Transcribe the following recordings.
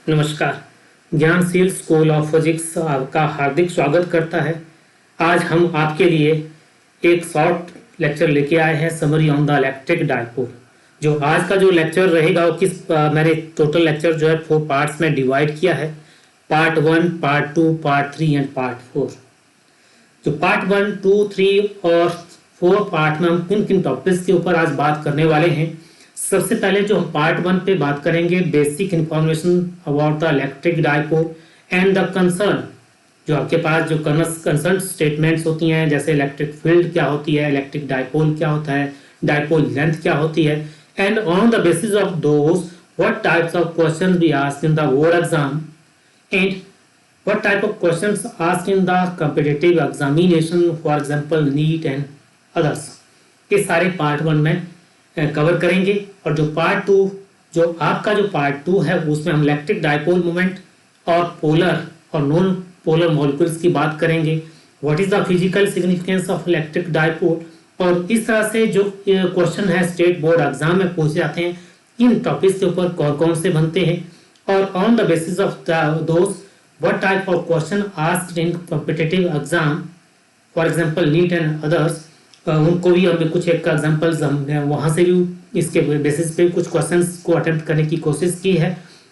नमस्कार। ज्ञानशील school of physics आपका हार्दिक स्वागत करता है। आज हम आपके लिए एक शॉर्ट लेक्चर लेके आए हैं, summary on the electric dipole. जो आज का जो लेक्चर रहेगा वो मैंने टोटल लेक्चर जो है 4 पार्ट्स में डिवाइड किया है। Part 1, part 2, part 3 and part 4। जो पार्ट 1, 2, 3 और 4 पार्ट में हम किन किन टॉपिक्स के ऊपर आज बात करने वाले हैं। सबसे पहले जो हम पार्ट 1 पे बात करेंगे, basic information about the electric dipole and the concern. जो आपके पास जो कंसर्न स्टेटमेंट्स होती हैं, जैसे इलेक्ट्रिक फील्ड क्या होती है, इलेक्ट्रिक डाइपोल क्या होता है, डाइपोल लेंथ क्या होती है, and on the basis of those what types of questions be asked in the board exam and what type of questions asked in the competitive examination, for example NEET and others। ये सारे part 1 में cover करेंगे। और जो part 2, जो आपका जो part 2 है, उसमें हम इलेक्ट्रिक डाइपोल मोमेंट और पोलर और नॉन पोलर मॉलिक्यूल्स की बात करेंगे। What is the physical significance of electric dipole, और इस तरह से जो क्वेश्चन है स्टेट बोर्ड एग्जाम में पूछे जाते हैं, इन टॉपिक्स के ऊपर कौन कौन से बनते हैं, और on the basis of those what type of question asked in competitive exam, for example NEET and others। उनको भी हमने कुछ एक एग्जांपल्स हमने वहाँ से भी इसके बेसिस पे कुछ क्वेश्चंस को अटेम्प्ट करने की कोशिश की है।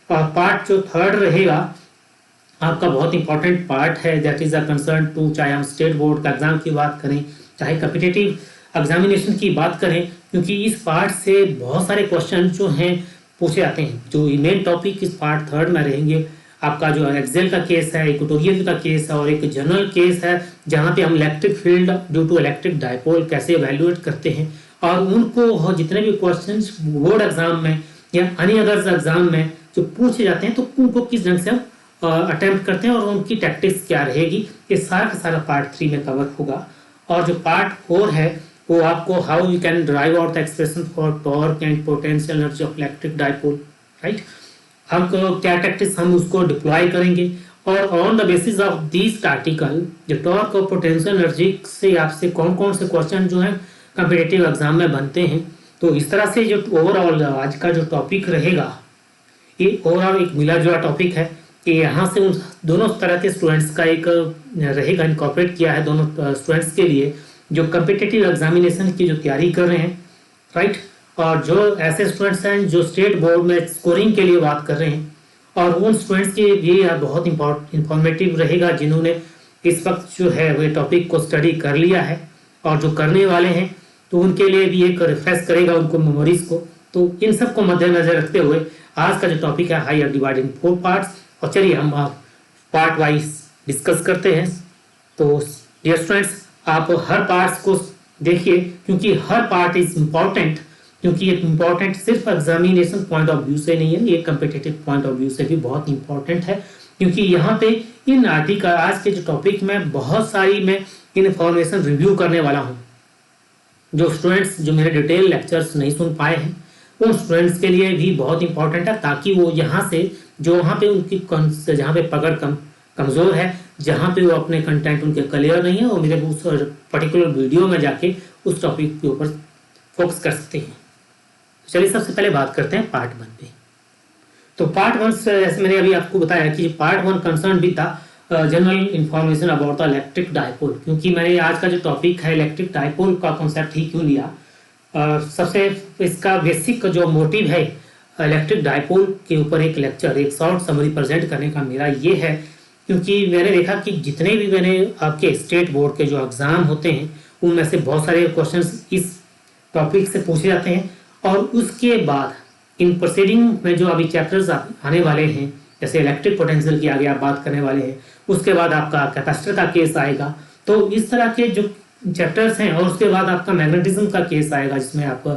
और पार्ट जो थर्ड रहेगा आपका बहुत इंपॉर्टेंट पार्ट है, that is a concern to, चाहे हम स्टेट बोर्ड का एग्जाम की बात करें, चाहे कॉम्पिटिटिव एग्जामिनेशन की बात करें, क्योंकि इस पार्ट से बहुत सारे क्वेश्चन जो हैं पूछे जाते हैं। जो मेन टॉपिक इस पार्ट थर्ड में रहेंगे, आपका जो एक्सेल का केस है, इक्वेटोरियल का केस है, और एक जनरल केस है जहां पे हम electric field due to electric dipole कैसे इवैल्यूएट करते हैं, और उनको जितने भी क्वेश्चंस बोर्ड एग्जाम में या एनी अदर्स एग्जाम में जो पूछे जाते हैं, तो उनको किस ढंग से हम अटेम्प्ट करते हैं और उनकी टैक्टिक्स क्या रहेगी, ये सारा का सारा पार्ट 3 में कवर होगा। और जो पार्ट 4 है वो आपको how you can drive out the expression for torque and potential energy of electric dipole, right. हम क्या टैक्टिक्स हम उसको डिप्लॉय करेंगे, और on the basis of this article जो टॉर्क और पोटेंशियल एनर्जी से आपसे कौन कौन से क्वेश्चन जो है कॉम्पिटिटिव एग्जाम में बनते हैं। तो इस तरह से जो ओवरऑल आज का जो टॉपिक रहेगा, ये ओवरऑल एक मिला जुला टॉपिक है कि यहाँ से उन दोनों तरह के स्टूडेंट्स का एक रहेगा, इनकॉर्पोरेट किया है दोनों स्टूडेंट्स के लिए जो कॉम्पिटिटिव एग्जामिनेशन की जो तैयारी कर रहे हैं, राइट। और जो ऐसे स्टूडेंट्स हैं जो स्टेट बोर्ड में स्कोरिंग के लिए बात कर रहे हैं, और उन स्टूडेंट्स के लिए बहुत इंफॉर्मेटिव रहेगा जिन्होंने इस वक्त जो है वो टॉपिक को स्टडी कर लिया है, और जो करने वाले हैं तो उनके लिए भी एक रिफ्रेश करेगा उनको मेमोरीज को। तो इन सब को मद्देनजर रखते हुए आज का जो टॉपिक है high are divided in 4 parts, और चलिए हम पार्ट वाइज डिस्कस करते हैं। तो डियर स्टूडेंट्स, आप हर पार्ट्स को देखिए, क्योंकि हर पार्ट इज इम्पॉर्टेंट, क्योंकि ये इम्पॉर्टेंट सिर्फ एग्जामिनेशन पॉइंट ऑफ व्यू से नहीं है, ये कम्पिटिटिव पॉइंट ऑफ व्यू से भी बहुत इंपॉर्टेंट है। क्योंकि यहाँ पे इन आर्टिकल आज के जो टॉपिक में बहुत सारी मैं इन्फॉर्मेशन रिव्यू करने वाला हूँ। जो स्टूडेंट्स जो मेरे डिटेल लेक्चर्स नहीं सुन पाए हैं, उन स्टूडेंट्स के लिए भी बहुत इंपॉर्टेंट है, ताकि वो यहाँ से जो वहाँ पे उनकी जहाँ पे पकड़ कमज़ोर है, जहाँ पे वो अपने कंटेंट उनके क्लियर नहीं है, वो मेरे उस पर्टिकुलर वीडियो में जाके उस टॉपिक के ऊपर फोकस कर सकते हैं। चलिए सबसे पहले बात करते हैं पार्ट 1 पे। तो पार्ट 1 से जैसे मैंने अभी आपको बताया कि पार्ट 1 कंसर्न भी था general information about the electric dipole, क्योंकि मैंने आज का जो टॉपिक है इलेक्ट्रिक डाइपोल का कॉन्सेप्ट ही क्यों लिया। सबसे इसका बेसिक जो मोटिव है इलेक्ट्रिक डाइपोल के ऊपर एक लेक्चर, एक शॉर्ट समरी प्रेजेंट करने का मेरा ये है, क्योंकि मैंने देखा कि जितने भी मैंने आपके स्टेट बोर्ड के जो एग्ज़ाम होते हैं उनमें से बहुत सारे क्वेश्चन इस टॉपिक से पूछे जाते हैं। और उसके बाद इन प्रोसीडिंग में जो अभी चैप्टर्स आने वाले हैं, जैसे इलेक्ट्रिक पोटेंशियल की आगे आप बात करने वाले हैं, उसके बाद आपका कैपेसिटर का केस आएगा। तो इस तरह के जो चैप्टर्स हैं, और उसके बाद आपका मैग्नेटिज्म का केस आएगा जिसमें आप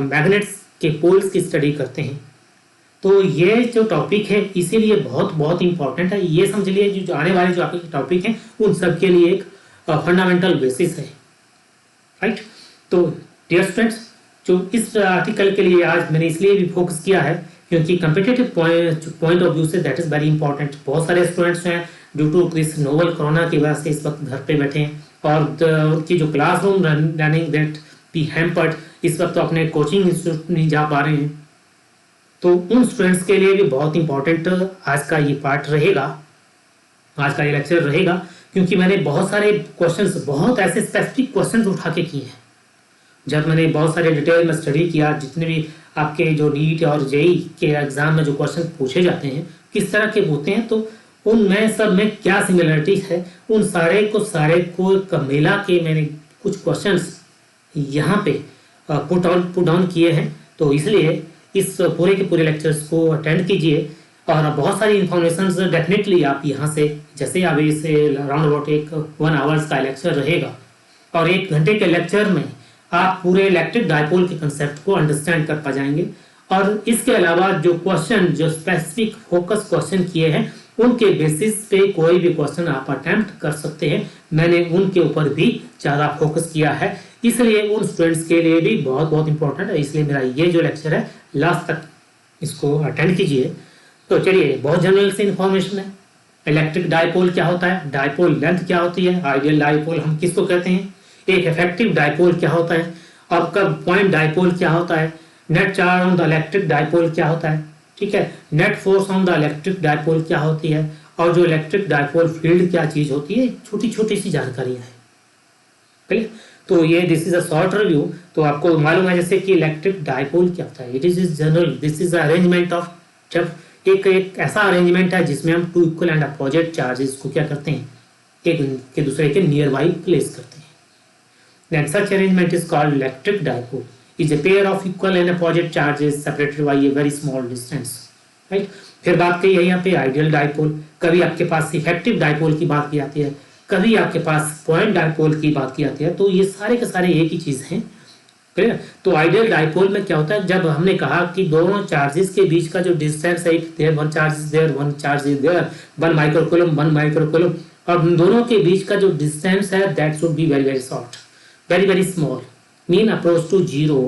मैग्नेट्स के पोल्स की स्टडी करते हैं। तो ये जो टॉपिक है इसीलिए बहुत बहुत इंपॉर्टेंट है। ये समझ लिए जो आने वाले जो आपके टॉपिक हैं उन सब के लिए एक फंडामेंटल बेसिस है, राइट। तो डियर स्टूडेंट्स, जो इस आर्टिकल के लिए आज मैंने इसलिए भी फोकस किया है क्योंकि कम्पिटिटिव पॉइंट ऑफ व्यू से दैट इज़ वेरी इंपॉर्टेंट। बहुत सारे स्टूडेंट्स हैं due to this novel corona की वजह से इस वक्त घर पे बैठे हैं, और उनकी जो classroom running that be hampered, इस वक्त तो अपने कोचिंग इंस्टीट्यूट नहीं जा पा रहे हैं। तो उन स्टूडेंट्स के लिए भी बहुत इंपॉर्टेंट आज का ये पार्ट रहेगा, आज का ये लेक्चर रहेगा, क्योंकि मैंने बहुत सारे क्वेश्चंस, बहुत ऐसे स्पेसिफिक क्वेश्चंस उठा के किए हैं। जब मैंने बहुत सारे डिटेल में स्टडी किया, जितने भी आपके जो नीट और जेई के एग्जाम में जो क्वेश्चन पूछे जाते हैं किस तरह के होते हैं, तो उनमें सब में क्या सिमिलरिटीज है, उन सारे को मिला के मैंने कुछ क्वेश्चंस यहाँ पे पुट डाउन किए हैं। तो इसलिए इस पूरे के पूरे लेक्चर्स को अटेंड कीजिए और बहुत सारी इन्फॉर्मेशन डेफिनेटली आप यहाँ से, जैसे अभी से राउंड अबाउट 1 आवर्स का लेक्चर रहेगा और 1 घंटे के लेक्चर में आप पूरे इलेक्ट्रिक डाइपोल के कंसेप्ट को अंडरस्टैंड कर पा जाएंगे। और इसके अलावा जो क्वेश्चन, जो स्पेसिफिक फोकस क्वेश्चन किए हैं, उनके बेसिस पे कोई भी क्वेश्चन आप अटेम्प्ट कर सकते हैं। मैंने उनके ऊपर भी ज़्यादा फोकस किया है, इसलिए उन स्टूडेंट्स के लिए भी बहुत बहुत इंपॉर्टेंट है। इसलिए मेरा ये जो लेक्चर है लास्ट तक इसको अटेंड कीजिए। तो चलिए, बहुत जनरल से इंफॉर्मेशन है। इलेक्ट्रिक डाइपोल क्या होता है, डाइपोल लेंथ क्या होती है, आइडियल डाइपोल हम किसको कहते हैं, एक इफेक्टिव डाइपोल क्या होता है, आपका पॉइंट डाइपोल क्या होता है, net charge on the electric dipole क्या होता है, ठीक है, net force on the electric dipole क्या होती है, और जो इलेक्ट्रिक डाइपोल फील्ड क्या चीज होती है, छोटी छोटी सी जानकारियां हैं। ठीक, तो ये this is a short review. तो आपको मालूम है जैसे कि इलेक्ट्रिक डाइपोल क्या होता है, it is general, this is arrangement of, जब एक ऐसा अरेंजमेंट है जिसमें हम two equal and opposite charges को क्या करते हैं, एक के दूसरे के नियर बाई प्लेस करते हैं। Then such arrangement is called electric dipole. Is a pair of equal and opposite charges separated by a very small distance. Right? फिर बात की है यहाँ पे आइडियल डाइपोल। कभी आपके पास इफेक्टिव डाइपोल की बात की जाती है, कभी आपके पास पॉइंट डाइपोल की बात की जाती है। तो ये सारे के सारे एक ही चीज हैं। क्लियर? तो आइडियल डाइपोल में क्या होता है, जब हमने कहा कि दोनों चार्जेस के बीच का जो डिस्टेंस है, there one charge is there, one charge is there, 1 microcoulomb 1 microcoulomb, और दोनों के बीच का जो डिस्टेंस है that should be very very short, very very small, mean approach to zero,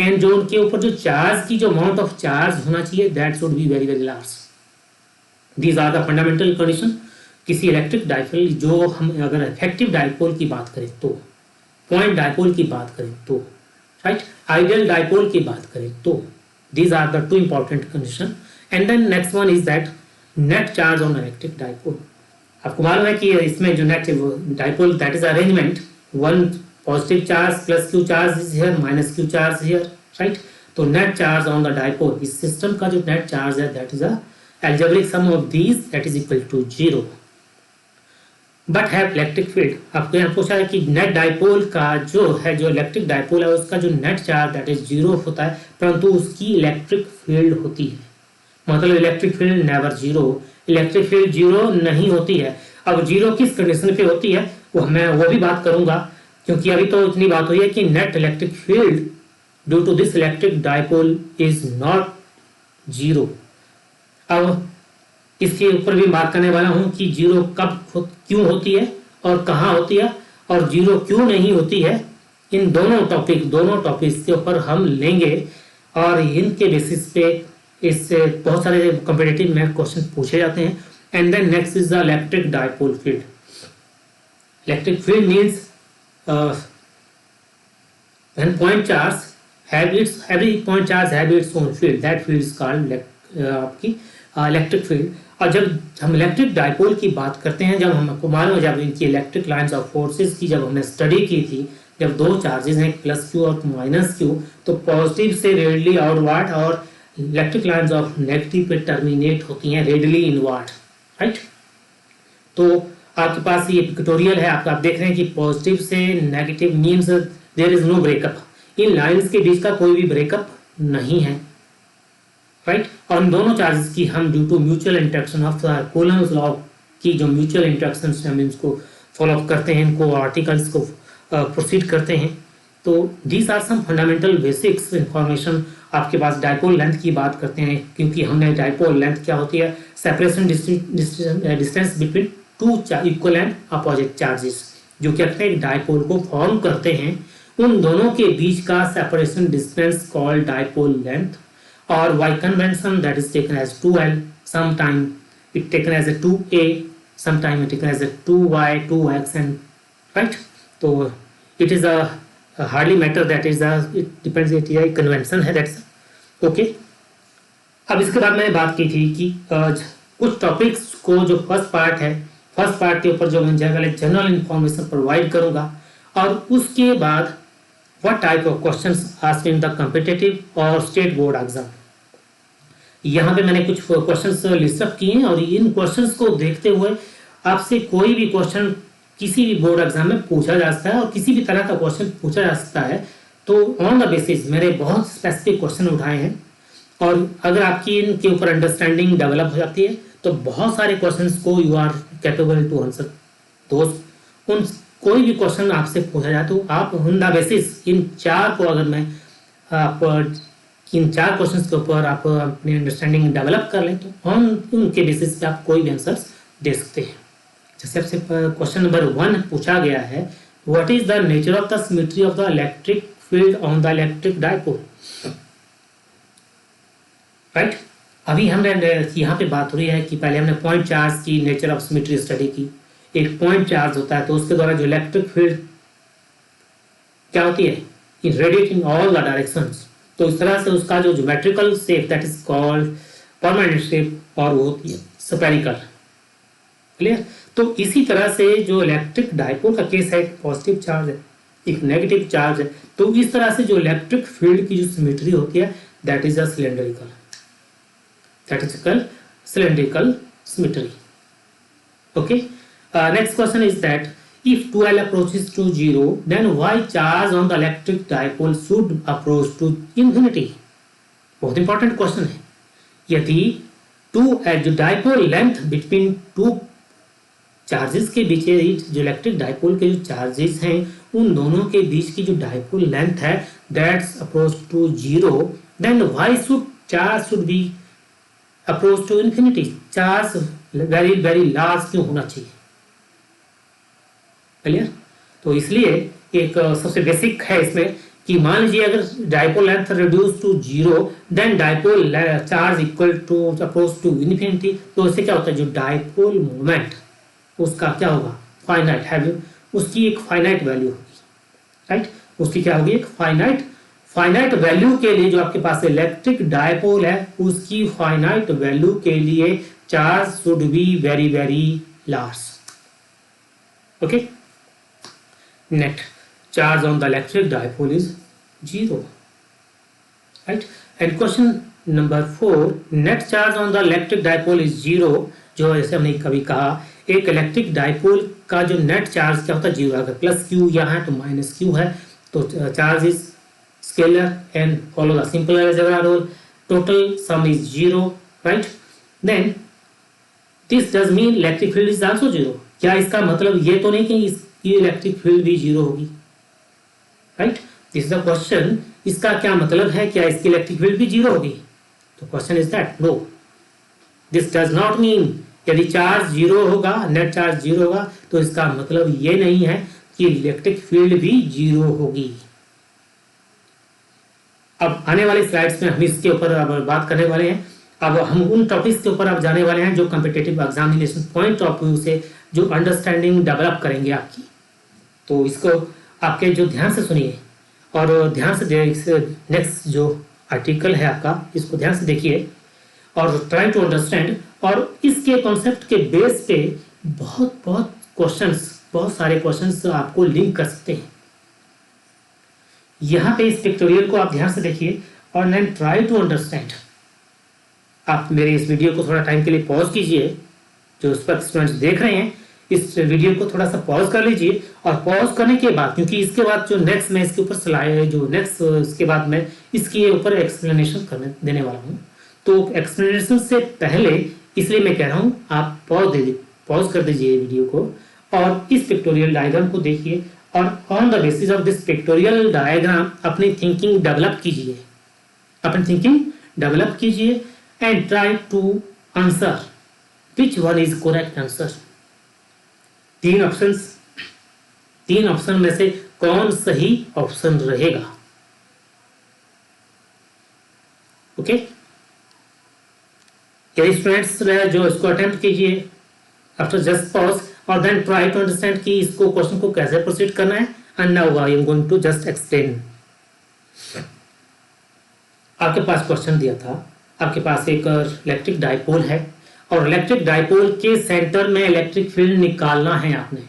and जो उनके ऊपर जो चार्ज की जो अमाउंट ऑफ चार्ज होना चाहिए that should be very very large. These are the fundamental condition किसी इलेक्ट्रिक डाइपोल। जो हम अगर इफेक्टिव डाइपोल की बात करें तो, पॉइंट डाइपोल की बात करें तो, राइट, आइडियल डाइपोल की बात करें तो, these are the 2 important condition. And then next one is that net charge on electric dipole. आपको मालूम है कि इसमें जो net dipole that is arrangement, one positive charge plus q charge is here minus q charge here, right? तो net charge on the dipole, इस system का जो net charge है that is a algebraic sum of these that is equal to 0 but have electric field। आपको यहाँ पूछा है कि net dipole का जो है, जो इलेक्ट्रिक डाइपोल है उसका जो net charge that is 0 होता है, परंतु उसकी इलेक्ट्रिक फील्ड होती है। मतलब electric field never 0, electric field 0 नहीं होती है। अब 0 किस कंडीशन पे होती है वो भी बात करूंगा, क्योंकि अभी तो इतनी बात हुई है कि net electric field due to this electric dipole is not 0। अब इसके ऊपर भी बात करने वाला हूं कि 0 कब क्यों होती है और कहां होती है, और 0 क्यों नहीं होती है। इन दोनों टॉपिक्स के ऊपर हम लेंगे और इनके बेसिस पे इससे बहुत सारे कॉम्पिटिटिव में क्वेश्चन पूछे जाते हैं। And then next is the electric dipole field. Electric field means when point charge have its, every point charge have its own field, that field is called आपकी इलेक्ट्रिक फील्ड। और जब हम electric dipole की बात करते हैं, जब हमको मालूम है, जब इनकी इलेक्ट्रिक लाइंस ऑफ फोर्सेस की जब हमने स्टडी की थी, जब 2 चार्जेस हैं प्लस क्यू और माइनस क्यू, तो पॉजिटिव से रेडियली आउटवर्ड और इलेक्ट्रिक लाइंस ऑफ नेगेटिव पे टर्मिनेट होती हैं रेडियली इनवर्ड, राइट। तो आपके पास ये पिक्टोरियल है, आप देख रहे हैं कि पॉजिटिव से negative means there is no breakup. इन लाइंस के बीच का कोई भी ब्रेकअप नहीं है, राइट। और इन दोनों चार्जेस की हम due to mutual interaction of Coulomb's law की जो म्यूचुअल इंटरेक्शन हम इसको फॉलो अप करते हैं, इनको आर्टिकल्स को प्रोसीड करते हैं। तो these are some fundamental basics information. आपके पास डाइपोल लेंथ की बात करते हैं, क्योंकि हमने डाइपोल लेंथ क्या होती है, separation distance between 2 equal and opposite charges जो क्या करते हैं डाइपोल को फॉर्म करते हैं, उन दोनों के बीच का separation distance called dipole length. और by convention that is taken as 2l, sometime it taken as a 2a, sometime it taken as a 2y, 2x, and right. So it is a hardly matter, that is a, it depends, it is a convention है, that's okay. अब इसके बाद मैंने बात की थी कि कुछ टॉपिक्स को जो फर्स्ट पार्ट के ऊपर जो मैं जनरल इंफॉर्मेशन प्रोवाइड करूंगा, और उसके बाद what type of questions asked in the competitive और स्टेट बोर्ड एग्जाम। यहाँ पे मैंने कुछ क्वेश्चंस लिस्ट अप किए हैं, और इन क्वेश्चंस को देखते हुए आपसे कोई भी क्वेश्चन किसी भी बोर्ड एग्जाम में पूछा जा सकता है, और किसी भी तरह का क्वेश्चन पूछा जा सकता है। तो ऑन द बेसिस मैंने बहुत स्पेसिफिक क्वेश्चन उठाए हैं, और अगर आपकी इनके ऊपर अंडरस्टैंडिंग डेवलप हो जाती है तो बहुत सारे क्वेश्चंस को you are capable to answer दोस्त। उन कोई भी क्वेश्चन आपसे पूछा जाए तो आप ऑन द बेसिस इन चार को अगर मैं आप इन चार क्वेश्चंस के ऊपर आप अपनी अंडरस्टैंडिंग डेवलप कर लें तो ऑन उनके बेसिस पे आप कोई भी आंसर्स दे सकते हैं। जैसे आपसे क्वेश्चन नंबर 1 पूछा गया है, what is the nature of the symmetry of the electric field on the electric dipole. Right, अभी हमने यहाँ पे बात हो रही है कि पहले हमने पॉइंट चार्ज की नेचर ऑफ सिमेट्री स्टडी की। एक पॉइंट चार्ज होता है तो उसके द्वारा जो इलेक्ट्रिक फील्ड क्या होती है, in radiate in all the directions. तो इस तरह से उसका जो geometrical shape that is called permanent shape, और वो होती है स्फेरिकल। क्लियर। तो इसी तरह से जो इलेक्ट्रिक डायपोल का केस है, एक पॉजिटिव चार्ज है एक नेगेटिव चार्ज है, तो इस तरह से जो इलेक्ट्रिक फील्ड की जो सिमेट्री होती है that is a cylindrical symmetry. Okay. Next question is that if 2L approaches to 0, then why charge on the electric dipole should approach to infinity? बहुत इंपॉर्टेंट क्वेश्चन है। यदि जो dipole length between two charges के बीच, जो electric dipole के जो charges हैं उन दोनों के बीच की जो डायपोल लेंथ है that's approach to 0, then why should charge should be approach to infinity. Charge very very large क्यों होना चाहिए। क्लियर। तो इसलिए एक सबसे बेसिक है इसमें कि मान लीजिए अगर dipole length reduce to 0 then dipole charge equal to approach to infinity. तो इससे क्या होता है, जो डायपोल मोमेंट उसका क्या होगा, फाइनाइट है, उसकी एक फाइनाइट वैल्यू होगी। राइट, उसकी क्या होगी, एक फाइनाइट वैल्यू के लिए जो आपके पास इलेक्ट्रिक डायपोल है उसकी फाइनाइट वैल्यू के लिए charge should be very very large. Okay, net charge on the electric dipole is 0। Right, and question number 4, net charge on the electric dipole is 0। जो जैसे हमने कभी कहा एक इलेक्ट्रिक डायपोल का जो नेट चार्ज क्या होता है, 0। अगर प्लस क्यू यहाँ है तो माइनस क्यू है, तो charge is scalar and follow the simple algebra rule. Total sum is 0, right? Then this does mean electric field is also 0. क्या इसका मतलब ये तो नहीं कि इसकी इलेक्ट्रिक फील्ड भी 0 होगी। Right, this is the question. इसका क्या मतलब है, क्या इसकी इलेक्ट्रिक फील्ड भी 0 होगी। तो question is that no, this does not mean यदि चार्ज 0 होगा, नेट चार्ज 0 होगा तो इसका मतलब ये नहीं है कि इलेक्ट्रिक फील्ड भी 0 होगी। अब आने वाले स्लाइड्स में हम इसके ऊपर अब बात करने वाले हैं। अब हम उन टॉपिक्स के ऊपर अब जाने वाले हैं जो competitive examination point of view से जो अंडरस्टैंडिंग डेवलप करेंगे आपकी। तो इसको आपके जो ध्यान से सुनिए और ध्यान से नेक्स्ट जो आर्टिकल है आपका इसको ध्यान से देखिए और ट्राई टू अंडरस्टैंड। और इसके कॉन्सेप्ट के बेस पे बहुत सारे क्वेश्चंस आपको लिंक कर सकते हैं। यहाँ पे इस पिक्टोरियल को आप ध्यान से देखिए और देन ट्राई टू अंडरस्टैंड। आप मेरे इस वीडियो को थोड़ा टाइम के लिए पॉज कीजिए, जो उस पर स्टूडेंट्स देख रहे हैं इस वीडियो को थोड़ा सा पॉज कर लीजिए। और पॉज करने के बाद, क्योंकि इसके बाद जो नेक्स्ट मैं इसके ऊपर स्लाइड जो नेक्स्ट इसके बाद मैं इसके ऊपर एक्सप्लेनेशन करने देने वाला हूँ, तो एक्सप्लेनेशन से पहले इसलिए मैं कह रहा हूँ आप पॉज कर दीजिए वीडियो को और इस पिक्टोरियल डायग्राम को देखिए और on the basis of this pictorial diagram अपनी थिंकिंग डेवलप कीजिए and try to answer which one is correct answer. तीन ऑप्शन में से कौन सही ऑप्शन रहेगा। ओके, स्टूडेंट्स जो इसको अटेम्प्ट कीजिए आफ्टर जस्ट पॉज और देन ट्राई टू अंडरस्टैंड कि इसको क्वेश्चन को कैसे प्रोसीड करना है। And now I am going to just explain. आपके पास क्वेश्चन दिया था, आपके पास एक इलेक्ट्रिक डाइपोल है और इलेक्ट्रिक डाइपोल के सेंटर में इलेक्ट्रिक फील्ड निकालना है आपने।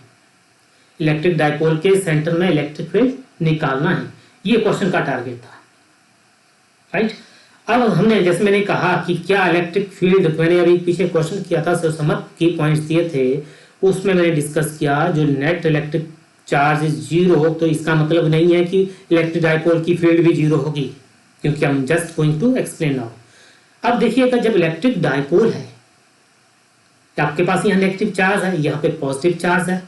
इलेक्ट्रिक डाइपोल के सेंटर में इलेक्ट्रिक फील्ड निकालना है, ये क्वेश्चन का टारगेट था, राइट। अब हमने जैसे मैंने कहा कि क्या इलेक्ट्रिक फील्ड, मैंने अभी पीछे क्वेश्चन किया था, समझ की पॉइंट्स दिए थे, उसमें मैंने डिस्कस किया जो net electric charge is zero, तो इसका मतलब नहीं है कि इलेक्ट्रिक डाइपोल की फील्ड भी जीरो होगी, क्योंकि हम just going to explain now. अब देखिएगा, जब इलेक्ट्रिक डाइपोल है तो आपके पास यहाँ नेगेटिव चार्ज है, यहाँ पे पॉजिटिव चार्ज है,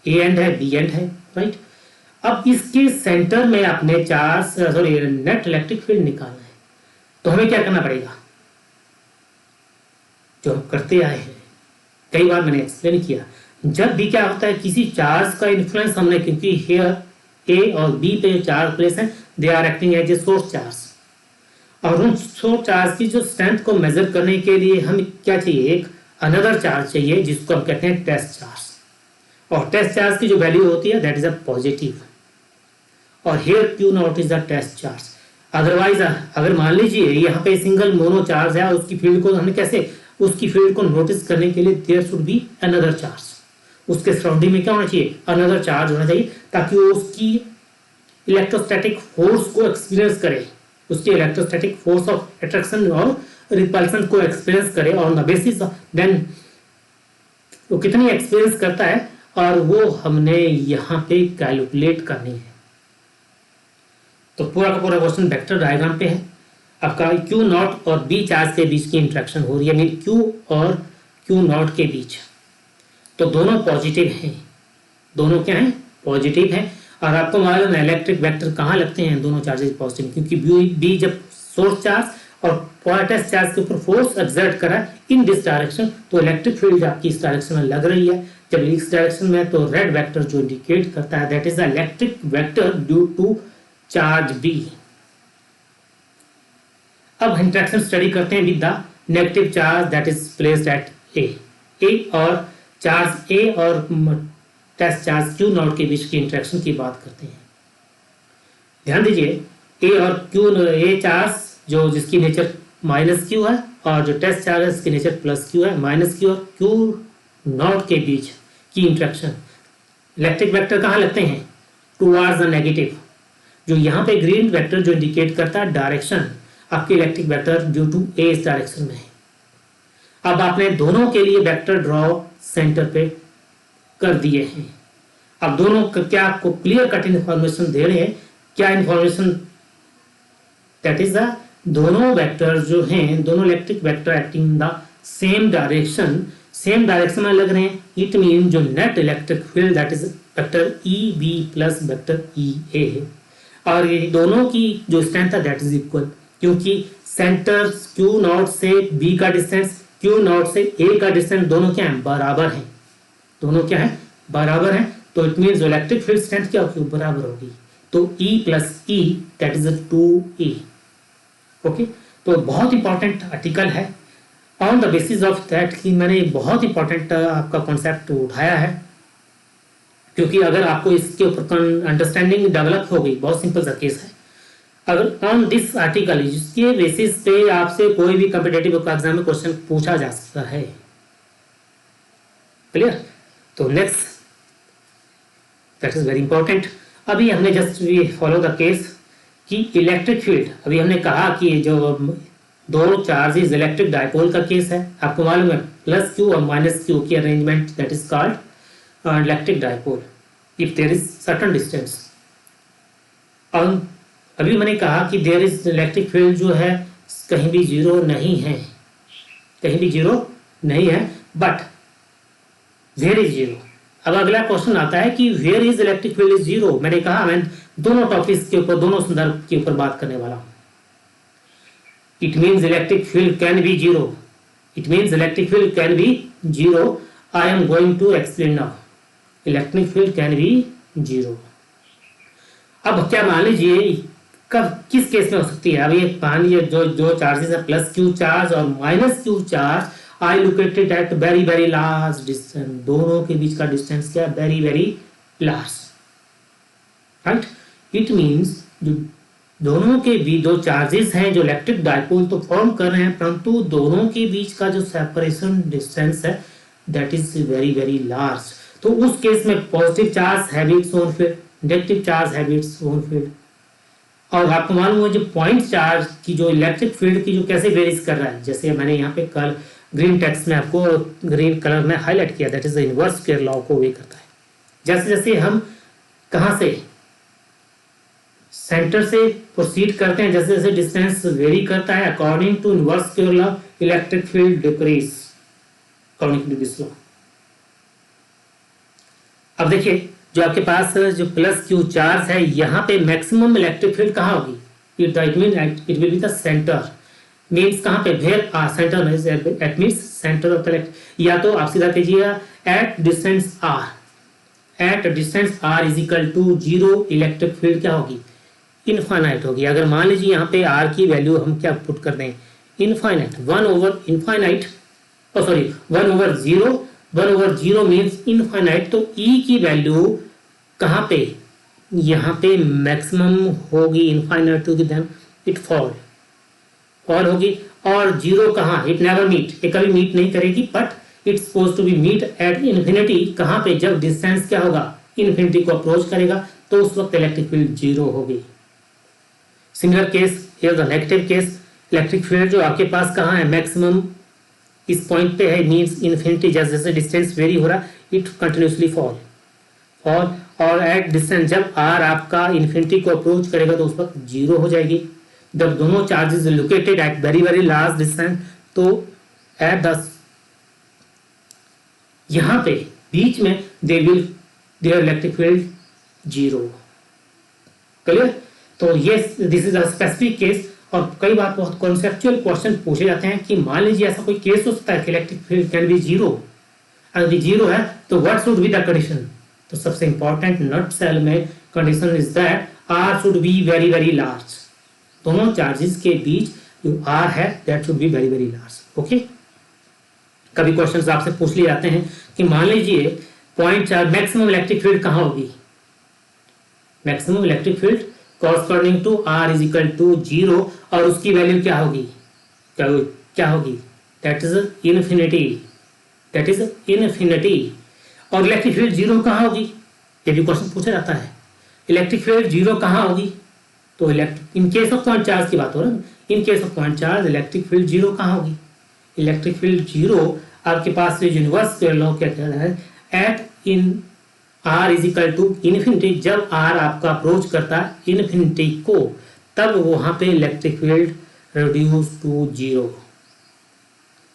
ए एंड है, बी एंड है, राइट। अब इसके सेंटर में आपने charge sorry net electric field निकालना है, तो हमें क्या करना पड़ेगा, जो हम करते आए हैं, कई बार मैंने एक्सप्लेन किया, जब भी क्या होता है किसी चार्ज का इन्फ्लुएंस हमने, क्योंकि हेयर ए और बी पे चार्ज प्लेस है, they are acting as a source charge, और उन सोर्स चार्ज की जो स्ट्रेंथ को मेजर करने के लिए हमें क्या चाहिए, एक अनदर चार्ज चाहिए जिसको हम कहते हैं टेस्ट चार्ज, और टेस्ट चार्ज की जो वैल्यू होती है दैट इज अ पॉजिटिव, और here Q naught is the test charge. Otherwise अगर मान लीजिए यहाँ पे सिंगल मोनो चार्ज है, उसकी फील्ड को हमने कैसे, उसकी फील्ड को नोटिस करने के लिए there should be another charge, उसके सराउंडिंग में क्या होना चाहिए, अनदर चार्ज होना चाहिए, ताकि वो उसकी इलेक्ट्रोस्टैटिक फोर्स को एक्सपीरियंस करे, उसकी इलेक्ट्रोस्टैटिक फोर्स ऑफ अट्रैक्शन और रिपल्सन को एक्सपीरियंस करे, और ऑन द बेसिस देन वो कितनी एक्सपीरियंस करता है, और वो हमने यहाँ पे कैलकुलेट करनी है। तो पूरा का पूरा क्वेश्चन वेक्टर डायग्राम पे है, आपका क्यू नॉट और बी चार्ज के बीच की इंटरेक्शन हो रही है, मीन क्यू और क्यू नॉट के बीच, तो दोनों पॉजिटिव हैं, दोनों क्या हैं, पॉजिटिव हैं, और आपको मालूम है इलेक्ट्रिक वेक्टर कहाँ लगते हैं, दोनों चार्जेस पॉजिटिव, क्योंकि बी जब सोर्स चार्ज और टेस्ट चार्ज के ऊपर फोर्स एक्सर्ट करा इन दिस डायरेक्शन, तो इलेक्ट्रिक फील्ड आपकी इस डायरेक्शन में लग रही है, जब इस डायरेक्शन में, तो रेड वेक्टर जो इंडिकेट करता है that is the electric vector due to charge B. अब इंटरेक्शन स्टडी करते हैं with the negative charge that is placed at A और चार्ज ए और टेस्ट चार्ज क्यू नॉट के बीच की इंटरेक्शन की बात करते हैं। ध्यान दीजिए, ए और क्यू, ए चार्ज जो जिसकी नेचर माइनस क्यू है, और जो टेस्ट चार्ज है इसकी नेचर प्लस क्यू है, माइनस क्यू और क्यू नॉट के बीच की इंटरेक्शन, इलेक्ट्रिक वेक्टर कहाँ लगते हैं, टुवर्ड्स द नेगेटिव, जो यहाँ पे ग्रीन वेक्टर जो इंडिकेट करता है डायरेक्शन, आपके इलेक्ट्रिक वेक्टर ड्यू टू ए इस डायरेक्शन में है। अब आपने दोनों के लिए वेक्टर ड्रॉ सेंटर पे कर दिए हैं। अब दोनों क्या आपको क्लियर कट इंफॉर्मेशन दे रहे हैं, क्या इंफॉर्मेशन, दैट इज द दोनों वेक्टर जो हैं, दोनों electric vector acting in the same direction में लग रहे हैं, इट मीन जो net electric field that is vector E B plus vector E A है, और ये दोनों की जो स्ट्रेंथ है दैट इज इक्वल, क्योंकि सेंटर क्यू नॉट से बी का डिस्टेंस, क्यू नॉट से ए का डिस्टेंस, दोनों क्या है, बराबर हैं, दोनों क्या है, बराबर हैं, तो it means electric field strength क्या होगी, बराबर होगी, तो E plus E that is 2E। Okay, तो बहुत इंपॉर्टेंट आर्टिकल है, on the basis of that कि मैंने बहुत इंपॉर्टेंट आपका कॉन्सेप्ट उठाया है, क्योंकि अगर आपको इसके ऊपर अंडरस्टैंडिंग डेवलप हो गई, बहुत सिंपल सा केस है, अगर ऑन दिस आर्टिकल इसके बेसिस पे आपसे कोई भी कॉम्पिटिटिव एग्जाम में क्वेश्चन पूछा जा सकता है, क्लियर। तो next, that is very important. अभी हमने just we follow the case कि इलेक्ट्रिक फील्ड, अभी हमने कहा कि जो दो चार्जेस इलेक्ट्रिक डाइपोल का केस है, आपको मालूम है प्लस क्यू और माइनस क्यू की arrangement that is called electric dipole if there is certain distance. और अभी मैंने कहा कि देयर इज इलेक्ट्रिक फील्ड जो है कहीं भी जीरो नहीं है, कहीं भी जीरो नहीं है, बट वेयर इज जीरो। अब अगला क्वेश्चन आता है कि where is electric field is zero. मैंने कहा मैं दोनों टॉपिक्स के ऊपर, दोनों संदर्भ के ऊपर बात करने वाला हूं। It means electric field can be zero, it means electric field can be zero. I am going to explain now, electric field can be zero. अब क्या मान लीजिए कब किस केस में हो सकती है, अब ये मान लीजिए जो चार्जेस है प्लस क्यू चार्ज और minus Q charge I located at very very large distance, दोनों के बीच का डिस्टेंस क्या, very very large, right. It means जो दोनों के बीच दो चार्जेस हैं जो इलेक्ट्रिक डाइपोल तो फॉर्म कर रहे हैं, परंतु दोनों के बीच का जो सेपरेशन डिस्टेंस है that is very very large. तो उस केस में positive charge have its own field, negative charge have its own field. और आपको मालूम है जो पॉइंट चार्ज की जो इलेक्ट्रिक फील्ड की जो कैसे वेरीज कर रहा है, जैसे मैंने यहाँ पे कल ग्रीन टेक्स्ट में आपको ग्रीन कलर में हाईलाइट किया, that is the inverse square law को वे करता है। जैसे जैसे हम कहाँ से सेंटर से प्रोसीड करते हैं, जैसे जैसे डिस्टेंस वेरी करता है according to inverse square law, electric field decrease according to this law. अब देखिए जो आपके पास जो प्लस क्यू चार्ज है, यहाँ पे मैक्सिमम इलेक्ट्रिक फील्ड कहाँ होगी, it will be the centre, means कहाँ पे where centre at means centre of the, या तो आप सीधा कीजिएगा at distance R, at distance R is equal to 0 electric field क्या होगी, इनफाइनाइट होगी। अगर मान लीजिए यहाँ पे आर की वैल्यू हम क्या पुट कर दें, infinite, 1 over infinite, sorry 1 over 0, 1 over 0 means infinite, तो ई की वैल्यू कहाँ पे, यहाँ पे मैक्सिमम होगी, इनफाइनाइट होगी, देन इट फॉल होगी। और 0 कहाँ, इट नेवर मीट, ये कभी मीट नहीं करेगी, but it's suppose to be meet at infinity, कहाँ पे, जब डिस्टेंस क्या होगा, इन्फिनिटी को अप्रोच करेगा, तो उस वक्त इलेक्ट्रिक फील्ड 0 होगी। Similar case here the negative case, electric field जो आपके पास कहाँ है, मैक्सिमम इस पॉइंट पे है, मीन्स इन्फिनिटी, जैसे जैसे डिस्टेंस वेरी हो रहा है इट कंटिन्यूसली फॉल, और एट डिस्टेंस जब आर आपका इन्फिनिटी को अप्रोच करेगा तो उस वक्त 0 हो जाएगी। जब दोनों charges located at very very large distance, तो एट द यहाँ पे बीच में देयर इलेक्ट्रिक फील्ड 0, क्लियर। तो ये this is a specific case. और कई बार बहुत कॉन्सेप्चुअल क्वेश्चन पूछे जाते हैं कि मान लीजिए ऐसा कोई केस हो सकता है कि इलेक्ट्रिक फील्ड कैन बी 0, अगर 0 है तो what should be the condition. तो सबसे इंपॉर्टेंट नट सेल में condition is that r should be very very large, दोनों चार्जेस के बीच जो आर है that should be very very large, okay. कभी क्वेश्चंस आपसे पूछ लिए जाते हैं कि मान लीजिए point charge maximum electric field कहाँ होगी, maximum electric field corresponding to r is equal to 0, और उसकी वैल्यू क्या होगी, क्या होगी, that is infinity, that is infinity. और इलेक्ट्रिक फील्ड 0 कहाँ होगी, ये भी क्वेश्चन पूछा जाता है, इलेक्ट्रिक फील्ड 0 कहाँ होगी, तो इन केस ऑफ पॉइंट चार्ज की बात हो रहा है, इन case of point charge electric field 0 कहाँ होगी, इलेक्ट्रिक फील्ड 0 आपके पास यूनिवर्स स्क्वायर लॉ क्या कह रहा है, at in r is equal to infinity, जब आर आपका अप्रोच करता है इन्फिनिटी को, तब वहां पे इलेक्ट्रिक फील्ड रिड्यूस टू 0।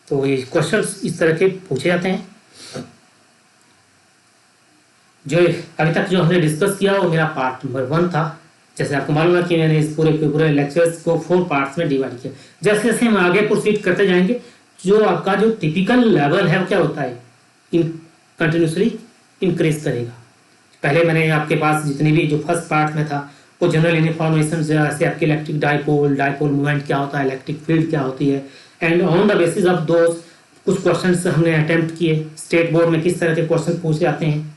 तो ये क्वेश्चंस इस तरह के पूछे जाते हैं। जो अभी तक जो हमने डिस्कस किया वो मेरा पार्ट नंबर 1 था। जैसे आपको मालूम है कि मैंने इस पूरे लेक्चर्स को 4 पार्ट्स में डिवाइड किया। जैसे जैसे हम आगे प्रोसीड करते जाएंगे, जो आपका जो टिपिकल लेवल है वो क्या होता है, कंटिन्यूसली इंक्रीज करेगा। पहले मैंने आपके पास जितनी भी जो फर्स्ट पार्ट में था वो जनरल इन्फॉर्मेशन, जैसे आपके इलेक्ट्रिक डाइपोल मूवमेंट क्या होता है, इलेक्ट्रिक फील्ड क्या होती है, and on the basis of those कुछ क्वेश्चंस हमने अटेम्प्ट किए। स्टेट बोर्ड में किस तरह के क्वेश्चन पूछे जाते हैं,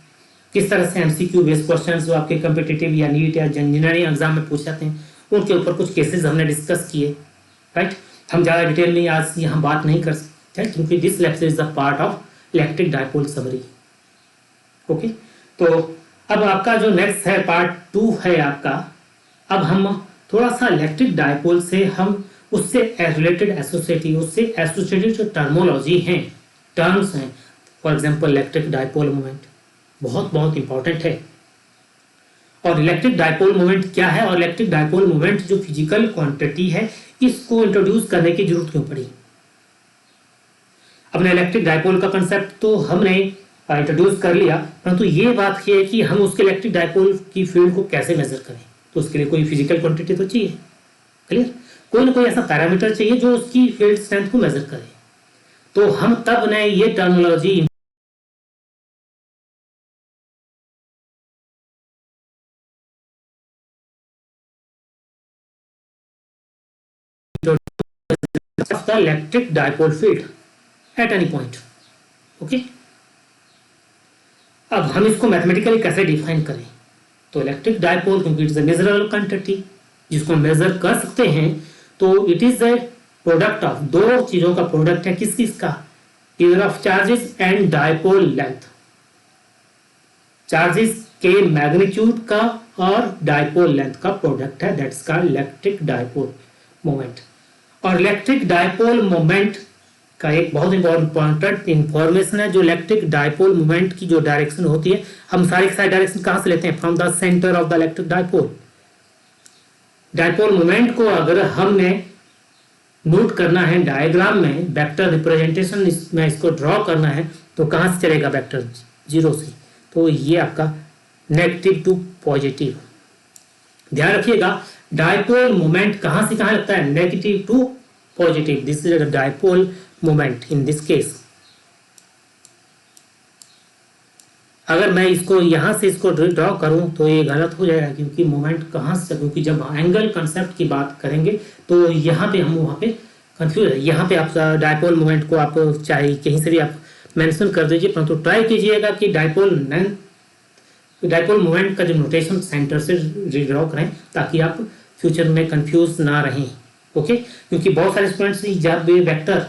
किस तरह से एमसीक्यू बेस्ड क्वेश्चंस जो आपके कम्पिटिटिव या नीट या इंजीनियरिंग एग्जाम में पूछे जाते हैं, उनके ऊपर कुछ केसेस हमने डिस्कस किए, राइट। हम ज़्यादा डिटेल में आज यहाँ बात नहीं कर सकते क्योंकि this lecture is the part of electric dipole summary, okay. तो अब आपका जो नेक्स्ट है पार्ट 2 है आपका। अब हम थोड़ा सा इलेक्ट्रिक डाइपोल से हम उससे रिलेटेड एसोसिएटेड जो टर्मोलॉजी हैं, टर्म्स हैं, for example electric dipole moment बहुत बहुत इंपॉर्टेंट है। और इलेक्ट्रिक डाइपोल मोमेंट क्या है और इलेक्ट्रिक डाइपोल मोमेंट जो फिजिकल क्वांटिटी है, इसको इंट्रोड्यूस करने की जरूरत क्यों पड़ी। अपने इलेक्ट्रिक डाइपोल का कंसेप्ट तो हमने इंट्रोड्यूस कर लिया, परंतु ये बात है कि हम उसके इलेक्ट्रिक डाइपोल की फील्ड को कैसे मेजर करें। तो उसके लिए कोई फिजिकल क्वांटिटी तो चाहिए, क्लियर, कोई ना कोई ऐसा पैरामीटर चाहिए जो उसकी फील्ड स्ट्रेंथ को मेजर करे। तो हम तब ने ये terminology of the electric dipole field at any point, okay. अब हम इसको मैथमेटिकली कैसे डिफाइन करें। तो इलेक्ट्रिक डाइपोल क्योंकि इट्स अ मेजरेबल क्वांटिटी, जिसको मेजर कर सकते हैं, तो it is a product of, दो चीजों का प्रोडक्ट है, किस किस का, year of charges and dipole length, charges के मैग्नीट्यूड का और डायपोल लेंथ का प्रोडक्ट है, that's called electric dipole moment. और इलेक्ट्रिक डायपोल मोमेंट का एक बहुत इंपॉर्टेंट इंफॉर्मेशन है, जो इलेक्ट्रिक डायपोल मोमेंट की जो डायरेक्शन होती है, हम सारी की सारी डायरेक्शन कहां से लेते हैं, from the centre of the electric dipole. Dipole moment को अगर हमने नोट करना है डायग्राम में, वेक्टर रिप्रेजेंटेशन में इसको ड्रॉ करना है, तो कहां से चलेगा, वेक्टर जीरो से, तो ये आपका नेगेटिव टू पॉजिटिव। ध्यान रखिएगा, डायपोल मोमेंट कहां से कहां लगता है, negative to positive, this is a dipole moment in this case. अगर मैं इसको यहां से इसको ड्रॉ करूं तो ये गलत हो जाएगा, क्योंकि मोमेंट कहां से, क्योंकि जब एंगल कंसेप्ट की बात करेंगे तो यहाँ पे हम वहां पे कंफ्यूज है। यहाँ पे आप डायपोल मोमेंट को आप चाहे कहीं से भी आप मेंशन कर दीजिए, परंतु ट्राई कीजिएगा कि डायपोल मोमेंट का जो नोटेशन सेंटर से ड्रॉ करें, ताकि आप फ्यूचर में कंफ्यूज ना रहें। ओके, क्योंकि बहुत सारे स्टूडेंट्स जब वे वेक्टर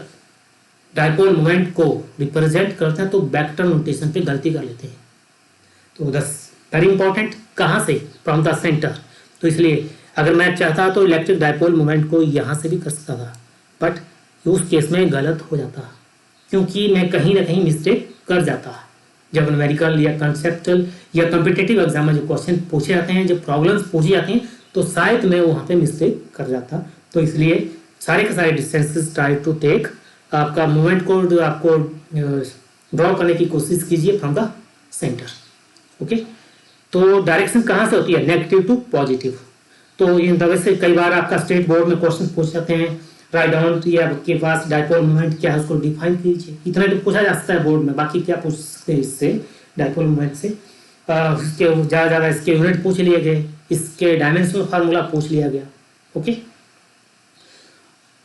डायपोल मोमेंट को रिप्रेजेंट करते हैं तो वेक्टर नोटेशन पे गलती कर लेते हैं। तो दस वेरी इंपॉर्टेंट, कहाँ से, फ्रॉम द सेंटर। तो इसलिए अगर मैं चाहता तो इलेक्ट्रिक डायपोल मोमेंट को यहाँ से भी कर सकता था, बट उस केस में गलत हो जाता, क्योंकि मैं कहीं ना कहीं मिस्टेक कर जाता। जब न्यूमेरिकल या कंसेप्चुअल या कॉम्पिटिटिव एग्जाम में जो क्वेश्चन पूछे जाते हैं, जो प्रॉब्लम्स पूछी जाती हैं, तो शायद मैं वहाँ पे मिस्टेक कर जाता। तो इसलिए सारे के सारे डिस्टेंसेस ट्राई टू टेक, आपका मूवमेंट को आपको ड्रॉ करने की कोशिश कीजिए फ्रॉम द सेंटर। ओके, तो डायरेक्शन कहाँ से होती है, नेगेटिव टू पॉजिटिव। तो इन तरह से कई बार आपका स्टेट बोर्ड में क्वेश्चन पूछ जाते हैं, राइट डाउन या आपके पास डायपोल मोमेंट क्या है उसको डिफाइन कीजिए, इतना तो पूछा जा सकता है बोर्ड में, बाकी क्या पूछ सकते हैं इससे, डायपोल मोमेंट से इसके ज़्यादा इसके यूनिट पूछ लिए गए, इसके डायमेंशनल फार्मूला पूछ लिया गया। ओके,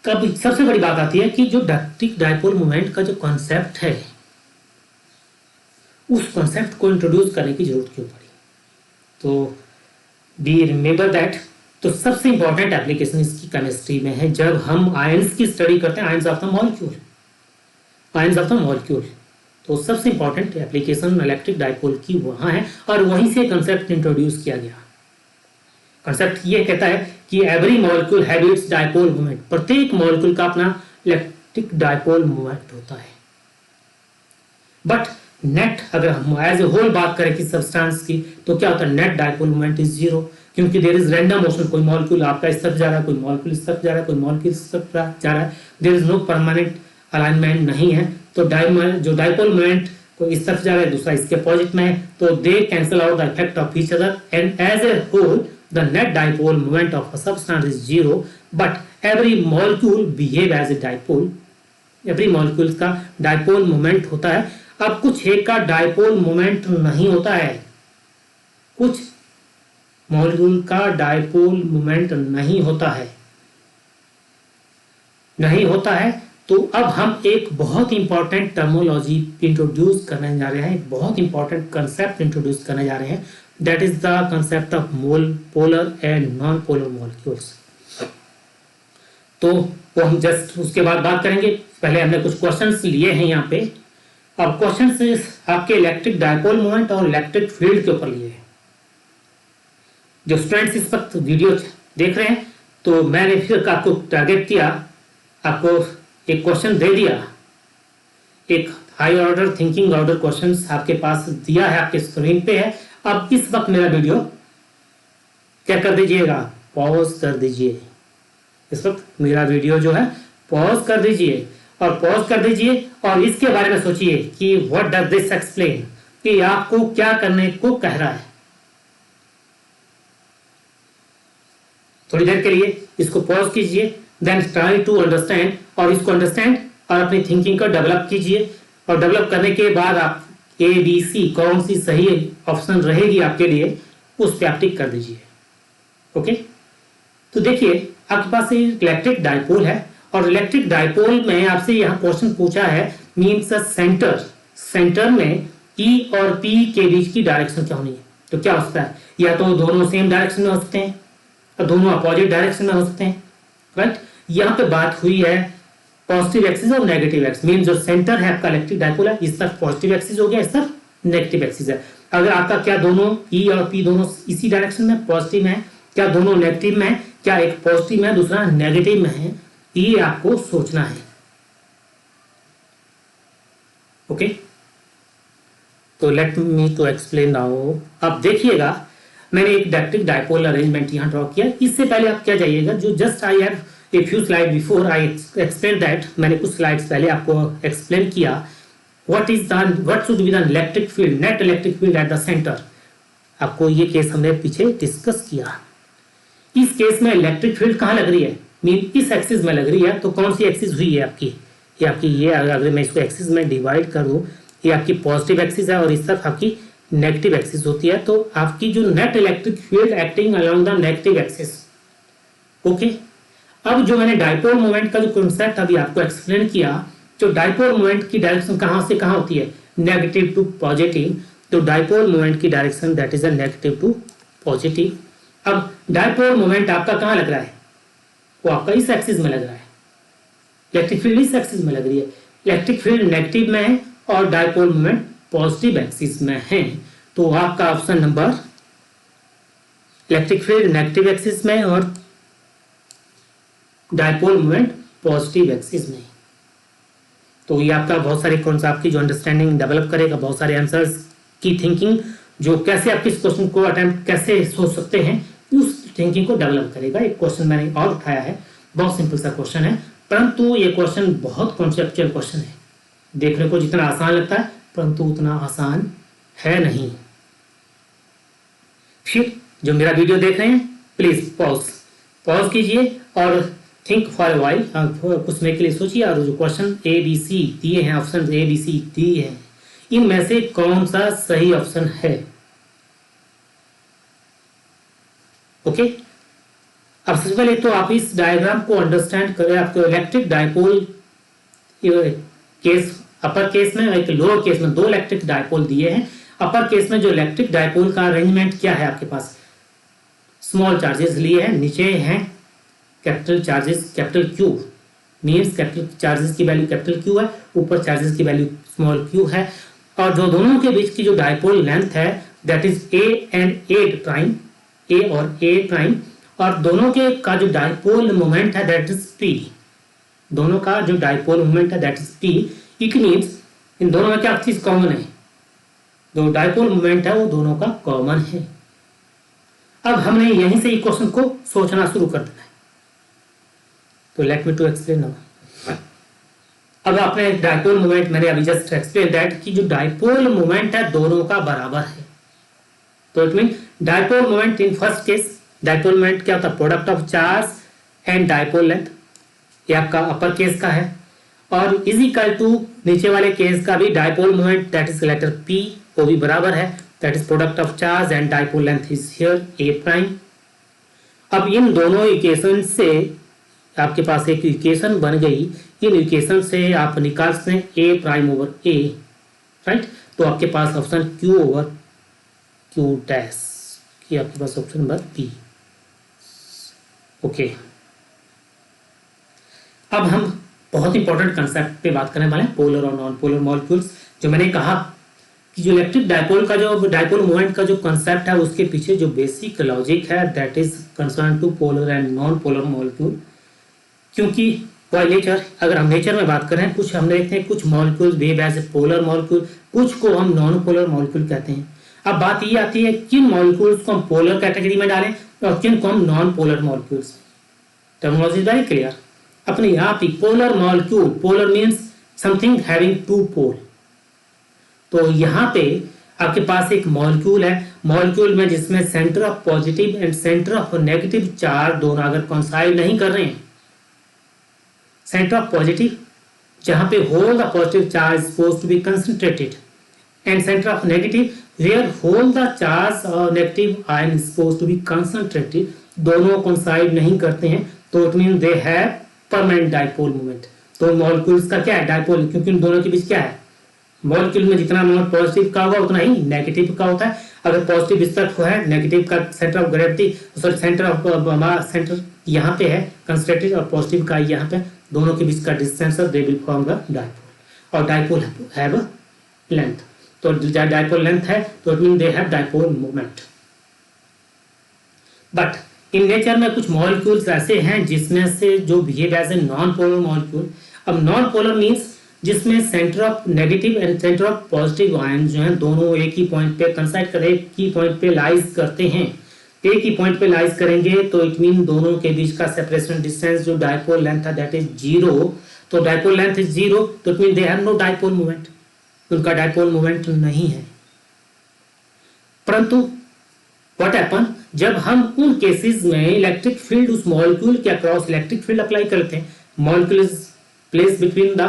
तब सबसे बड़ी बात आती है कि जो इलेक्ट्रिक डायपोल मोमेंट का जो कॉन्सेप्ट है, उस कॉन्सेप्ट को इंट्रोड्यूस करने की जरूरत क्यों पड़ी। तो बी रिमेंबर दैट, तो सबसे इंपॉर्टेंट एप्लीकेशन इसकी केमिस्ट्री में है, जब हम आयंस की स्टडी करते हैं, ions of the molecule, ions of the molecule. तो सबसे इंपॉर्टेंट एप्लीकेशन इलेक्ट्रिक डायपोल की वहाँ है, और वहीं से कंसेप्ट इंट्रोड्यूस किया गया। कंसेप्ट ये कहता है कि every molecule have it's dipole moment, प्रत्येक मॉलिक्यूल का अपना इलेक्ट्रिक डायपोल मोमेंट होता है। बट नेट, अगर हम एज ए होल बात करें कि सब्सटेंस की, तो क्या होता है, net dipole moment is zero, क्योंकि देयर इज रैंडम मोशन, कोई मॉलिक्यूल आपका इस तरफ जा रहा है, कोई मॉलिक्यूल इस तरफ जा रहा है, कोई मॉलिक्यूल इस तरफ जा रहा है, there is no permanent alignment नहीं है। तो जो डायपोल मोमेंट को इस तरफ जा रहा है, दूसरा इसके अपोजिट में है, तो they cancel out the effect of each other, and as a whole the net dipole moment of a substance is zero, but every molecule behave as a dipole, every molecule का dipole moment होता है। अब कुछ एक का dipole moment नहीं होता है, कुछ molecule का dipole moment नहीं होता है, नहीं होता है। तो अब हम एक बहुत इंपॉर्टेंट टर्मोलॉजी इंट्रोड्यूस करने जा रहे हैं, एक बहुत इंपॉर्टेंट कंसेप्ट इंट्रोड्यूस करने जा रहे हैं, that is the concept of polar and non-polar molecules। तो वो हम जस्ट उसके बाद बात करेंगे। पहले हमने कुछ क्वेश्चंस लिए हैं यहाँ पे। अब क्वेश्चंस आपके इलेक्ट्रिक डायपोल मोमेंट और इलेक्ट्रिक फील्ड के ऊपर लिए हैं। जो स्टूडेंट्स इस वक्त वीडियो देख रहे हैं, तो मैंने फिर आपको टारगेट किया, आपको एक क्वेश्चन दे दिया, एक high order thinking order questions आपके पास दिया है, आपके स्क्रीन पे है। अब इस वक्त मेरा वीडियो क्या कर दीजिएगा, पॉज कर दीजिए। इस वक्त मेरा वीडियो जो है पॉज कर दीजिए, और पॉज कर दीजिए और इसके बारे में सोचिए कि व्हाट डज दिस एक्सप्लेन, कि आपको क्या करने को कह रहा है। थोड़ी देर के लिए इसको पॉज कीजिए, देन ट्राई टू अंडरस्टैंड, और इसको अंडरस्टैंड और अपनी थिंकिंग को डेवलप कीजिए। और डेवलप करने के बाद आप ABC कौन सी सही ऑप्शन रहेगी आपके लिए, उस पर आप टिक कर दीजिए। ओके, तो देखिए आपके पास इलेक्ट्रिक डायपोल है, और इलेक्ट्रिक डायपोल में आपसे यहाँ क्वेश्चन पूछा है, मीन्स सेंटर, सेंटर में E और P के बीच की डायरेक्शन क्या होनी है। तो क्या हो सकता है, या तो दोनों सेम डायरेक्शन में हो सकते हैं, और दोनों अपोजिट डायरेक्शन में हो सकते हैं, राइट। यहाँ पे बात हुई है पॉजिटिव एक्सिस और नेगेटिव एक्सिस, मीन जो सेंटर है आपका इलेक्ट्रिक डायपोल है, इस तरफ पॉजिटिव एक्सिस हो गया, इस तरफ नेगेटिव एक्सिस है। अगर आपका क्या दोनों ई और पी दोनों इसी डायरेक्शन में पॉजिटिव है, क्या दोनों नेगेटिव में है, क्या एक पॉजिटिव में दूसरा नेगेटिव में है, ये आपको सोचना है। ओके, तो let me to explain now. अब देखिएगा मैंने एक इलेक्ट्रिक डायपोल अरेंजमेंट यहाँ ड्रॉ किया। इससे पहले आप क्या जाइएगा, जो just I have a few slide before I explain that, मैंने कुछ स्लाइड्स पहले आपको एक्सप्लेन किया what should be the electric field, net electric field at the center. आपको ये केस हमने पीछे डिस्कस किया। इस केस में इलेक्ट्रिक फील्ड कहाँ लग रही है, मीन इस एक्सिस में लग रही है। तो कौन सी एक्सिस हुई है आपकी, ये अगर मैं इसको एक्सिस में डिवाइड करूँ, ये आपकी पॉजिटिव एक्सिस है और इस तरफ आपकी नेगेटिव एक्सिस होती है। तो आपकी जो net electric field acting along the negative axis. Okay, अब जो मैंने डायपोल मोमेंट का जो कॉन्सेप्ट अभी आपको एक्सप्लेन किया, जो डायपोल मोमेंट की डायरेक्शन कहाँ से कहाँ होती है, नेगेटिव टू पॉजिटिव। तो डायपोल मोमेंट की direction that is a negative to positive. अब डायपोल मोमेंट आपका कहाँ लग रहा है, वो आपका इस एक्सिस में लग रहा है, इलेक्ट्रिक फील्ड इस एक्सिस में लग रही है। इलेक्ट्रिक फील्ड नेगेटिव में है और डायपोल मोमेंट पॉजिटिव एक्सिस में है। तो आपका option number electric field negative axis में और डायपोल मोमेंट पॉजिटिव एक्सिस में। तो ये आपका बहुत सारे कॉन्सेप्ट आपकी जो अंडरस्टैंडिंग डेवलप करेगा, बहुत सारे आंसर्स की थिंकिंग, जो कैसे आप किस क्वेश्चन को अटेम्प्ट कैसे सोच सकते हैं, उस थिंकिंग को डेवलप करेगा। एक क्वेश्चन मैंने और उठाया है, बहुत सिंपल सा क्वेश्चन है, परंतु ये क्वेश्चन बहुत कॉन्सेप्चुअल क्वेश्चन है। देखने को जितना आसान लगता है परंतु उतना आसान है नहीं। फिर जो मेरा वीडियो देख रहे हैं प्लीज पॉज कीजिए और थिंक फॉर वाइल, कुछ समय के लिए सोचिए और जो क्वेश्चन ए बी सी दिए हैं, ऑप्शन ए बी सी दिए हैं, इनमें से कौन सा सही ऑप्शन है। ओके, अब सबसे पहले तो आप इस डायग्राम को अंडरस्टैंड करें। आपको electric dipole case upper case में एक लोअर केस में दो इलेक्ट्रिक डायपोल दिए हैं। अपर केस में जो इलेक्ट्रिक डायपोल का अरेंजमेंट क्या है, आपके पास स्मॉल चार्जेस लिए हैं, नीचे हैं capital charges, capital Q means capital charges की वैल्यू कैपिटल क्यू है, ऊपर चार्जेस की वैल्यू स्मॉल क्यू है। और जो दोनों के बीच की जो डायपोल लेंथ है that is A and A prime, A और ए प्राइम, और दोनों के का जो डायपोल मोमेंट है दैट इज पी, दोनों का जो डायपोल मोमेंट है that is P. It means इन दोनों में क्या चीज कॉमन है, जो डायपोल मोमेंट है वो दोनों का कॉमन है। अब हमने यहीं से इक्वेशन को सोचना शुरू कर देना है। तो let me to explain now. अब आपने डायपोल मोमेंट मैंने अभी जस्ट एक्सप्लेन दैट कि जो डायपोल मोमेंट है दोनों का बराबर है। तो it mean dipole moment in first case, dipole moment क्या होता है, product of charge and dipole length, ये आपका अपर केस का है। और इज इक्वल टू नीचे वाले केस का भी dipole moment that is letter P, वो भी बराबर है, that is product of charge and dipole length is here a prime. अब इन दोनों इक्वेशन से आपके पास एक इक्वेशन बन गई, इन इक्वेशन से आप निकाल सकते हैं A prime over A, right. तो आपके पास option Q over Q dash की आपके पास ऑप्शन नंबर बी। ओके, अब हम बहुत इंपॉर्टेंट कंसेप्ट पे बात करने वाले हैं, पोलर और नॉन पोलर मॉलिक्यूल्स। जो मैंने कहा कि जो इलेक्ट्रिक डायपोल का जो डायपोल मोमेंट का जो कंसेप्ट है उसके पीछे जो बेसिक लॉजिक है that is concern to polar and non polar molecule. क्योंकि बाय नेचर अगर हम नेचर में बात करें, कुछ हम देखते हैं कुछ molecules behave as a polar molecule, कुछ को हम नॉन पोलर मॉलिक्यूल कहते हैं। अब बात ये आती है किन मॉलिक्यूल्स को हम पोलर कैटेगरी में डालें और किन को हम non polar molecules. Terminology is very clear अपने आप ही। Polar molecule, polar means something having two pole. तो यहाँ पे आपके पास एक मॉलिक्यूल है, मॉलिक्यूल में जिसमें center of positive and centre of negative charge दोनों अगर कोइंसाइड नहीं कर रहे हैं, सेंटर ऑफ पॉजिटिव जहां पे whole the positive charge supposed to be concentrated and centre of negative where whole the charge और negative ion supposed to be concentrated, दोनों कोइंसाइड नहीं करते हैं, तो it mean they have permanent dipole moment. तो molecules का क्या है, डायपोल, क्योंकि उन दोनों के बीच क्या है, मॉलिक्यूल में जितना अमाउंट पॉजिटिव का होगा उतना ही नेगेटिव का होता है। अगर पॉजिटिव इस तरफ है, नेगेटिव का centre of gravity sorry centre of centre यहाँ पे है कंसंट्रेटेड और पॉजिटिव का यहाँ पे, दोनों के बीच का distance they will form the dipole. और डाइपोल हैव अ लेंथ, तो डाइपोल लेंथ है तो it mean they have dipole moment. But in nature में कुछ मॉलिक्यूल्स ऐसे हैं जिसमें से जो behave as a non polar molecule. अब नॉन पोलर मीन्स जिसमें center of negative and centre of positive ion जो हैं दोनों एक ही पॉइंट पे कंसाइड कर एक ही पॉइंट पे लाइज करते हैं। एक ही पॉइंट पे लाइज करेंगे तो इट मीन दोनों के बीच का सेपरेशन डिस्टेंस जो डाइपोल लेंथ है दैट इज 0। तो डाइपोल लेंथ इज 0 तो it mean they have no dipole moment, उनका डाइपोल मोमेंट नहीं है। परंतु व्हाट हैपन, जब हम उन केसेस में इलेक्ट्रिक फील्ड उस मॉलिक्यूल के अक्रॉस इलेक्ट्रिक फील्ड अप्लाई करते हैं, molecule is place between the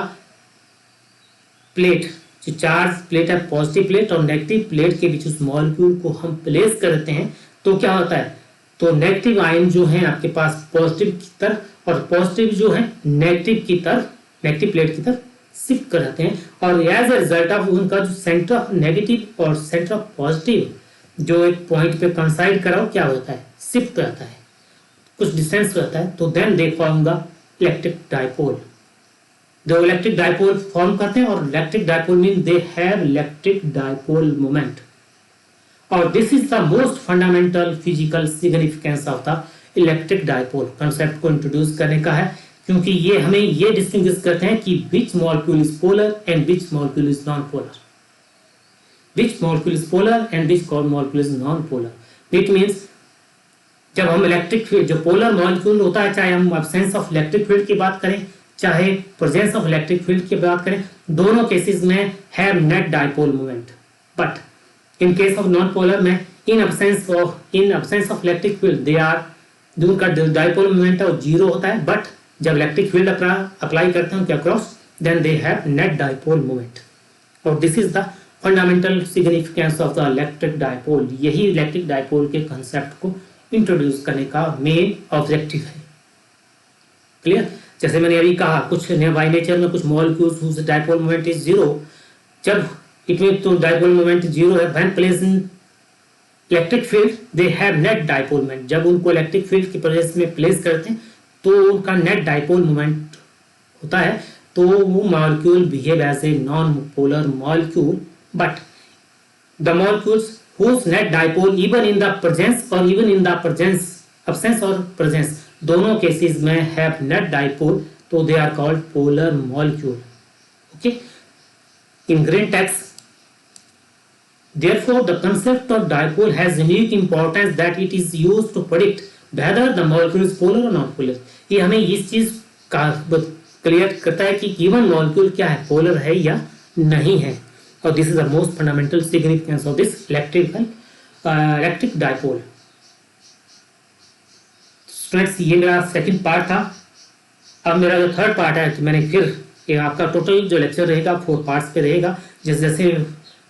plate, जो चार्ज प्लेट है पॉजिटिव प्लेट और नेगेटिव प्लेट के बीच उस मॉलिक्यूल को हम प्लेस करते हैं, तो क्या होता है, तो नेगेटिव आयन जो है आपके पास पॉजिटिव की तरफ और पॉजिटिव जो है नेगेटिव की तरफ, नेगेटिव प्लेट की तरफ शिफ्ट कर जाते हैं। और एज ए रिजल्ट ऑफ उनका जो सेंटर ऑफ नेगेटिव और सेंटर ऑफ पॉजिटिव जो एक पॉइंट पे कंसाइड करा क्या होता है, शिफ्ट रहता है, कुछ डिस्टेंस रहता है, तो then they form the electric dipole. जो इलेक्ट्रिक डाइपोल फॉर्म करते हैं और electric dipole mean they have electric dipole moment. और this is the most fundamental physical significance of the electric dipole. Concept को इंट्रोड्यूस करने का है क्योंकि ये हमें ये डिस्टिंग्विश करते हैं कि which molecule is polar and which molecule is non polar, which molecule is polar and which molecule is non-polar. It means जब हम इलेक्ट्रिक फील्ड जो पोलर मॉलिक्यूल होता है, चाहे हम एब्सेंस ऑफ इलेक्ट्रिक फील्ड की बात करें चाहे प्रेजेंस ऑफ इलेक्ट्रिक फील्ड की बात करें, दोनों केसेस में have net dipole moment. But in case of non polar में in absence of electric field they are, जो उनका डाइपोल मोमेंट है वो 0 होता है। बट जब इलेक्ट्रिक फील्ड अप्लाई करते हैं उनके across then they have net dipole moment. और this is the fundamental significance of the electric dipole. यही इलेक्ट्रिक डाइपोल के कंसेप्ट को इंट्रोड्यूस करने का मेन ऑब्जेक्टिव है। क्लियर? जैसे मैंने अभी कहा कुछ बाय नेचर में कुछ molecules whose dipole moment is 0, जब इट मीन तो डाइपोल मोमेंट 0 है, when place in electric field they have net dipole moment. जब उनको इलेक्ट्रिक फील्ड की प्रेजेंस में प्लेस करते हैं तो उनका नेट डाइपोल मोमेंट होता है, तो वो molecule behave as a non polar molecule. But the molecules whose net dipole even in the presence or even in the presence absence or presence दोनों cases में have net dipole, तो they are called polar molecule. Okay, in green text, therefore the concept of dipole has unique importance that it is used to predict whether the molecule is polar or non-polar. ये हमें इस चीज का clear करता है कि given molecule क्या है, polar है या नहीं है। और this is the most fundamental significance of this electric dipole. Students ये मेरा सेकंड पार्ट था। अब मेरा जो थर्ड पार्ट है कि मैंने फिर ये आपका टोटल जो लेक्चर रहेगा 4 पार्ट्स पे रहेगा। जैसे जैसे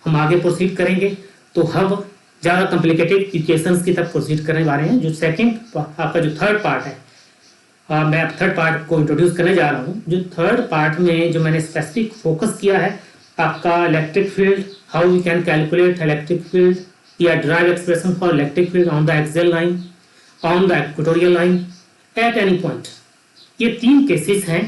हम आगे प्रोसीड करेंगे तो हम ज़्यादा कॉम्प्लिकेटेड इक्वेशंस की तरफ प्रोसीड करने वाले हैं। जो सेकंड आपका जो थर्ड पार्ट है, मैं थर्ड पार्ट को इंट्रोड्यूस करने जा रहा हूँ। जो थर्ड पार्ट में जो मैंने स्पेसिफिक फोकस किया है आपका electric field, how we can calculate electric field या derive expression for electric field on the axial line, on the equatorial line, at any point. ये 3 केसेस हैं,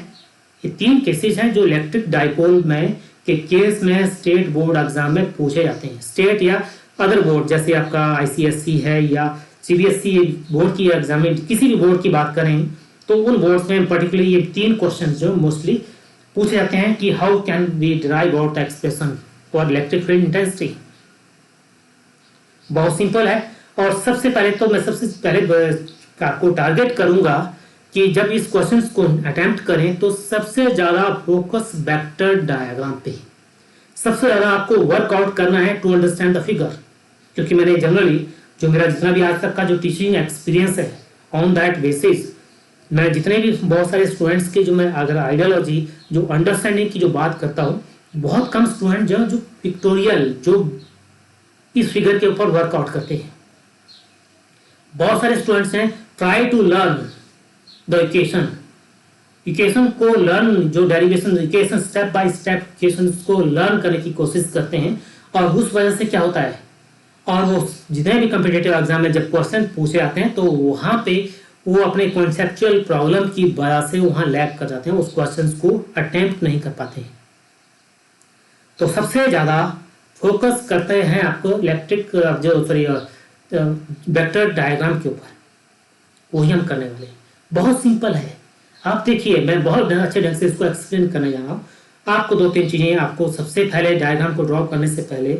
ये 3 केसेस हैं जो इलेक्ट्रिक डाइपोल में के केस में स्टेट बोर्ड एग्जाम में पूछे जाते हैं। स्टेट या अदर बोर्ड जैसे आपका ICSE है या CBSE बोर्ड की एग्जाम में किसी भी बोर्ड की बात करें तो उन बोर्ड्स में पर्टिकुलरली ये 3 क्वेश्चन जो मोस्टली पूछे जाते हैं कि how can we derive out expression for electric field intensity. बहुत सिंपल है। और सबसे पहले तो मैं सबसे पहले आपको टारगेट करूंगा कि जब इस क्वेश्चंस को अटेम्प्ट करें तो सबसे ज्यादा फोकस वेक्टर डायग्राम पे, सबसे ज्यादा आपको वर्कआउट करना है टू अंडरस्टैंड द फिगर। क्योंकि मैंने जनरली जो मेरा जितना भी आज तक का जो टीचिंग एक्सपीरियंस है ऑन दैट बेसिस मैं जितने भी बहुत सारे स्टूडेंट्स के जो मैं अगर आइडियोलॉजी जो अंडरस्टैंडिंग की जो बात करता हूँ, बहुत कम स्टूडेंट जो पिक्टोरियल जो इस फिगर के ऊपर वर्कआउट करते हैं। बहुत सारे स्टूडेंट्स हैं try to learn the equation equation को लर्न, जो derivation equation step by step equation को लर्न करने की कोशिश करते हैं, और उस वजह से क्या होता है, और वो जितने भी कॉम्पिटिटिव एग्जाम में जब क्वेश्चन पूछे जाते हैं तो वहाँ पे वो अपने कॉन्सेप्चुअल प्रॉब्लम की वजह से वहाँ लैग कर जाते हैं, उस क्वेश्चन को अटेम्प्ट नहीं कर पाते हैं। तो सबसे ज़्यादा फोकस करते हैं आपको इलेक्ट्रिक जो सॉरी वेक्टर डायग्राम के ऊपर, वही हम करने वाले हैं। बहुत सिंपल है, आप देखिए, मैं बहुत अच्छे ढंग से इसको एक्सप्लेन करने जा रहा हूँ। आपको 2-3 चीज़ें, आपको सबसे पहले डायग्राम को ड्रॉ करने से पहले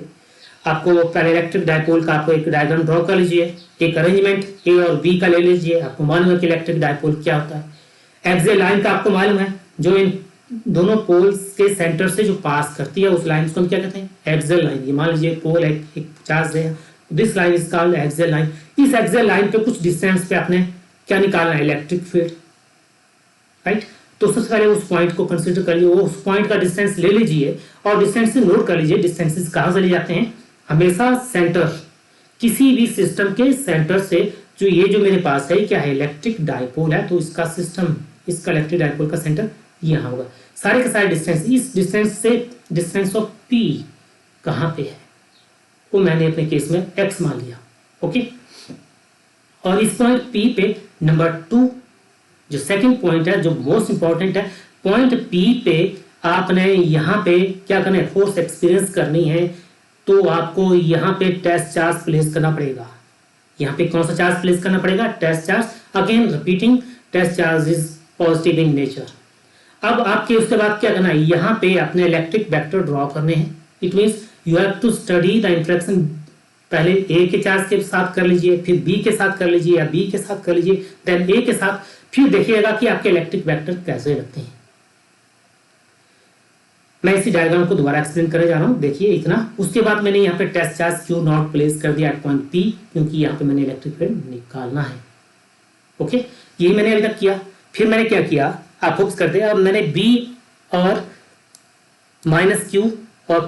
आपको पहले इलेक्ट्रिक डायपोल का आपको एक डायग्राम ड्रॉ कर लीजिए, एक अरेंजमेंट ए और बी का ले लीजिए। आपको मालूम है कि इलेक्ट्रिक डायपोल क्या होता है। एक्सियल लाइन का आपको मालूम है, जो इन दोनों पोल्स के सेंटर से जो पास करती है उस लाइन को हम क्या कहते हैं, एक्सियल लाइन। ये मान लीजिए पोल एक चार्ज है, this line is called axial line. इस एक्सियल लाइन पे कुछ डिस्टेंस पे आपने क्या निकालना है, इलेक्ट्रिक फील्ड, राइट। तो सबसे पहले उस पॉइंट को कंसीडर करिए, वो उस पॉइंट का डिस्टेंस ले लीजिए और डिस्टेंस से नोट कर लीजिए। डिस्टेंसेस कहाँ से ले जाते हैं, हमेशा सेंटर, किसी भी सिस्टम के सेंटर से। जो ये जो मेरे पास है क्या है, इलेक्ट्रिक डायपोल है, तो इसका सिस्टम, इसका इलेक्ट्रिक डायपोल का सेंटर यहाँ होगा। सारे के सारे डिस्टेंस, इस डिस्टेंस से डिस्टेंस ऑफ पी कहाँ पे है, वो मैंने अपने केस में एक्स मान लिया, ओके। और इस पॉइंट पी पे नंबर 2 जो सेकंड पॉइंट है, जो मोस्ट इंपॉर्टेंट है, पॉइंट पी पे आपने यहाँ पे क्या करना है, फोर्स एक्सपीरियंस करनी है। तो आपको यहाँ पे टेस्ट चार्ज प्लेस करना पड़ेगा। यहाँ पे कौन सा चार्ज प्लेस करना पड़ेगा, test charge. Again repeating, test charge is positive in nature. अब आपके उसके बाद क्या करना है, यहाँ पे अपने इलेक्ट्रिक वेक्टर ड्रॉ करने हैं। It means you have to study the interaction. पहले ए के चार्ज के साथ कर लीजिए, फिर बी के साथ कर लीजिए, या बी के साथ कर लीजिए, देन ए के साथ, फिर देखिएगा कि आपके इलेक्ट्रिक वेक्टर कैसे लगते हैं। मैं इसी डायग्राम को दोबारा एक्सप्लेन करने जा रहा हूँ, देखिए इतना। उसके बाद मैंने यहाँ पे test charge q naught place कर दिया एट पॉइंट पी, क्योंकि यहाँ पे मैंने इलेक्ट्रिक फील्ड निकालना है, ओके। यही मैंने अभी तक किया। फिर मैंने क्या किया, आप फोकस करते हैं। अब मैंने बी और माइनस क्यू और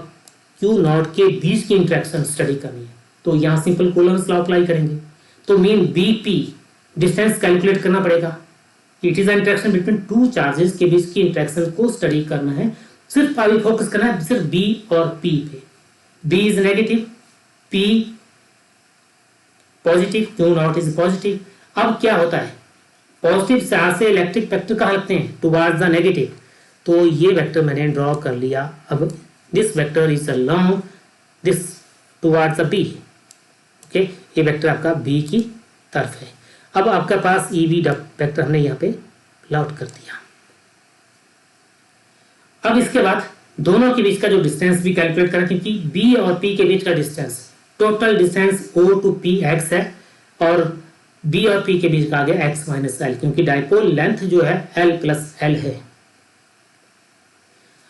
क्यू नॉट के बीच की इंटरेक्शन स्टडी करनी है। तो यहाँ सिंपल कूलम्स लॉ अप्लाई करेंगे। तो mean B P distance calculate करना पड़ेगा। It is interaction between 2 charges के बीच की इंटरेक्शन को स्टडी करना है। सिर्फ अभी फोकस करना है सिर्फ बी और पी पे। B is negative, P positive, q naught is positive. अब क्या होता है, पॉजिटिव चार्ज से इलेक्ट्रिक वेक्टर कहाँ लगते हैं, टुवर्ड्स द नेगेटिव। तो ये वेक्टर मैंने ड्रॉ कर लिया। अब this vector is along this towards the B, okay. ये वेक्टर आपका बी की तरफ है। अब आपके पास ई बी वेक्टर हमने यहाँ पे प्लॉट कर दिया। अब इसके बाद दोनों के बीच का जो डिस्टेंस भी कैलकुलेट करें, क्योंकि बी और पी के बीच का distance, total distance O to P x है, और बी और पी के बीच का आ गया एक्स माइनस एल, क्योंकि डायपोल लेंथ जो है एल प्लस एल है।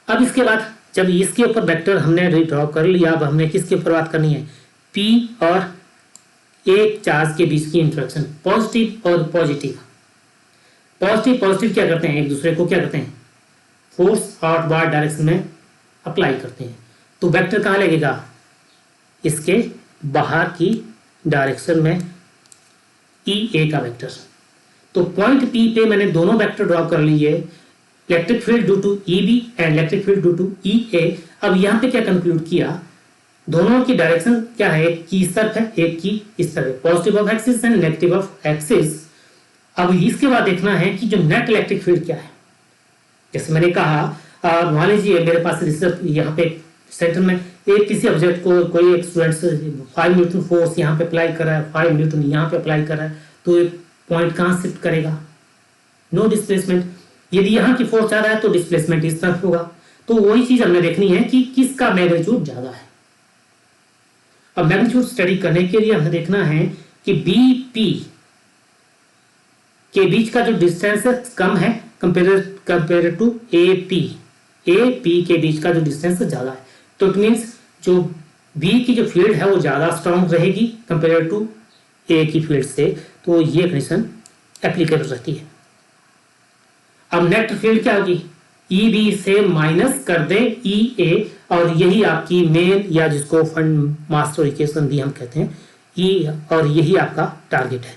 अब इसके बाद जब इसके ऊपर वेक्टर हमने ड्रॉ कर लिया, अब हमने किसके ऊपर बात करनी है, पी और एक चार्ज के बीच की इंटरेक्शन, पॉजिटिव और पॉजिटिव। पॉजिटिव पॉजिटिव क्या करते हैं, एक दूसरे को क्या करते हैं, फोर्स आउटवर्ड डायरेक्शन में अप्लाई करते हैं। तो वेक्टर कहाँ लगेगा, इसके बाहर की डायरेक्शन में, ई ए का वेक्टर। तो पॉइंट पी पे मैंने दोनों वेक्टर ड्रॉ कर लिए, electric field due to E B and electric field due to E A. अब यहाँ पे क्या कंक्लूड किया, दोनों की डायरेक्शन क्या है, एक की इस तरफ है, एक की इस तरफ, positive of axis and negative of axis. अब इसके बाद देखना है कि जो नेट इलेक्ट्रिक फील्ड क्या है। जैसे मैंने कहा, मान लीजिए मेरे पास यहाँ पे सेंटर में एक किसी ऑब्जेक्ट को कोई एक स्टूडेंट 5 न्यूटन फोर्स यहाँ पे अप्लाई कर रहा है, 5 न्यूटन यहाँ पे अप्लाई कर रहा है, तो एक पॉइंट कहाँ शिफ्ट करेगा, नो डिस्प्लेसमेंट। यदि यहाँ की फोर्स आ रहा है तो डिस्प्लेसमेंट इस तरफ होगा। तो वही चीज हमने देखनी है कि किसका मैग्नीट्यूड ज्यादा है। अब मैग्नीट्यूड स्टडी करने के लिए हमें देखना है कि बी पी के बीच का जो डिस्टेंस है कम है कंपेयर टू ए पी के बीच का जो डिस्टेंस ज्यादा है। तो इट मीन्स जो बी की जो फील्ड है वो ज्यादा स्ट्रांग रहेगी कंपेयर टू ए की फील्ड से। तो ये कंडीशन एप्लीकेबल रहती है। अब नेट फील्ड क्या होगी, ई बी से माइनस कर दे ई ए, और यही आपकी मेन या जिसको फंड मास्टर इक्वेशन भी हम कहते हैं, ई, और यही आपका टारगेट है।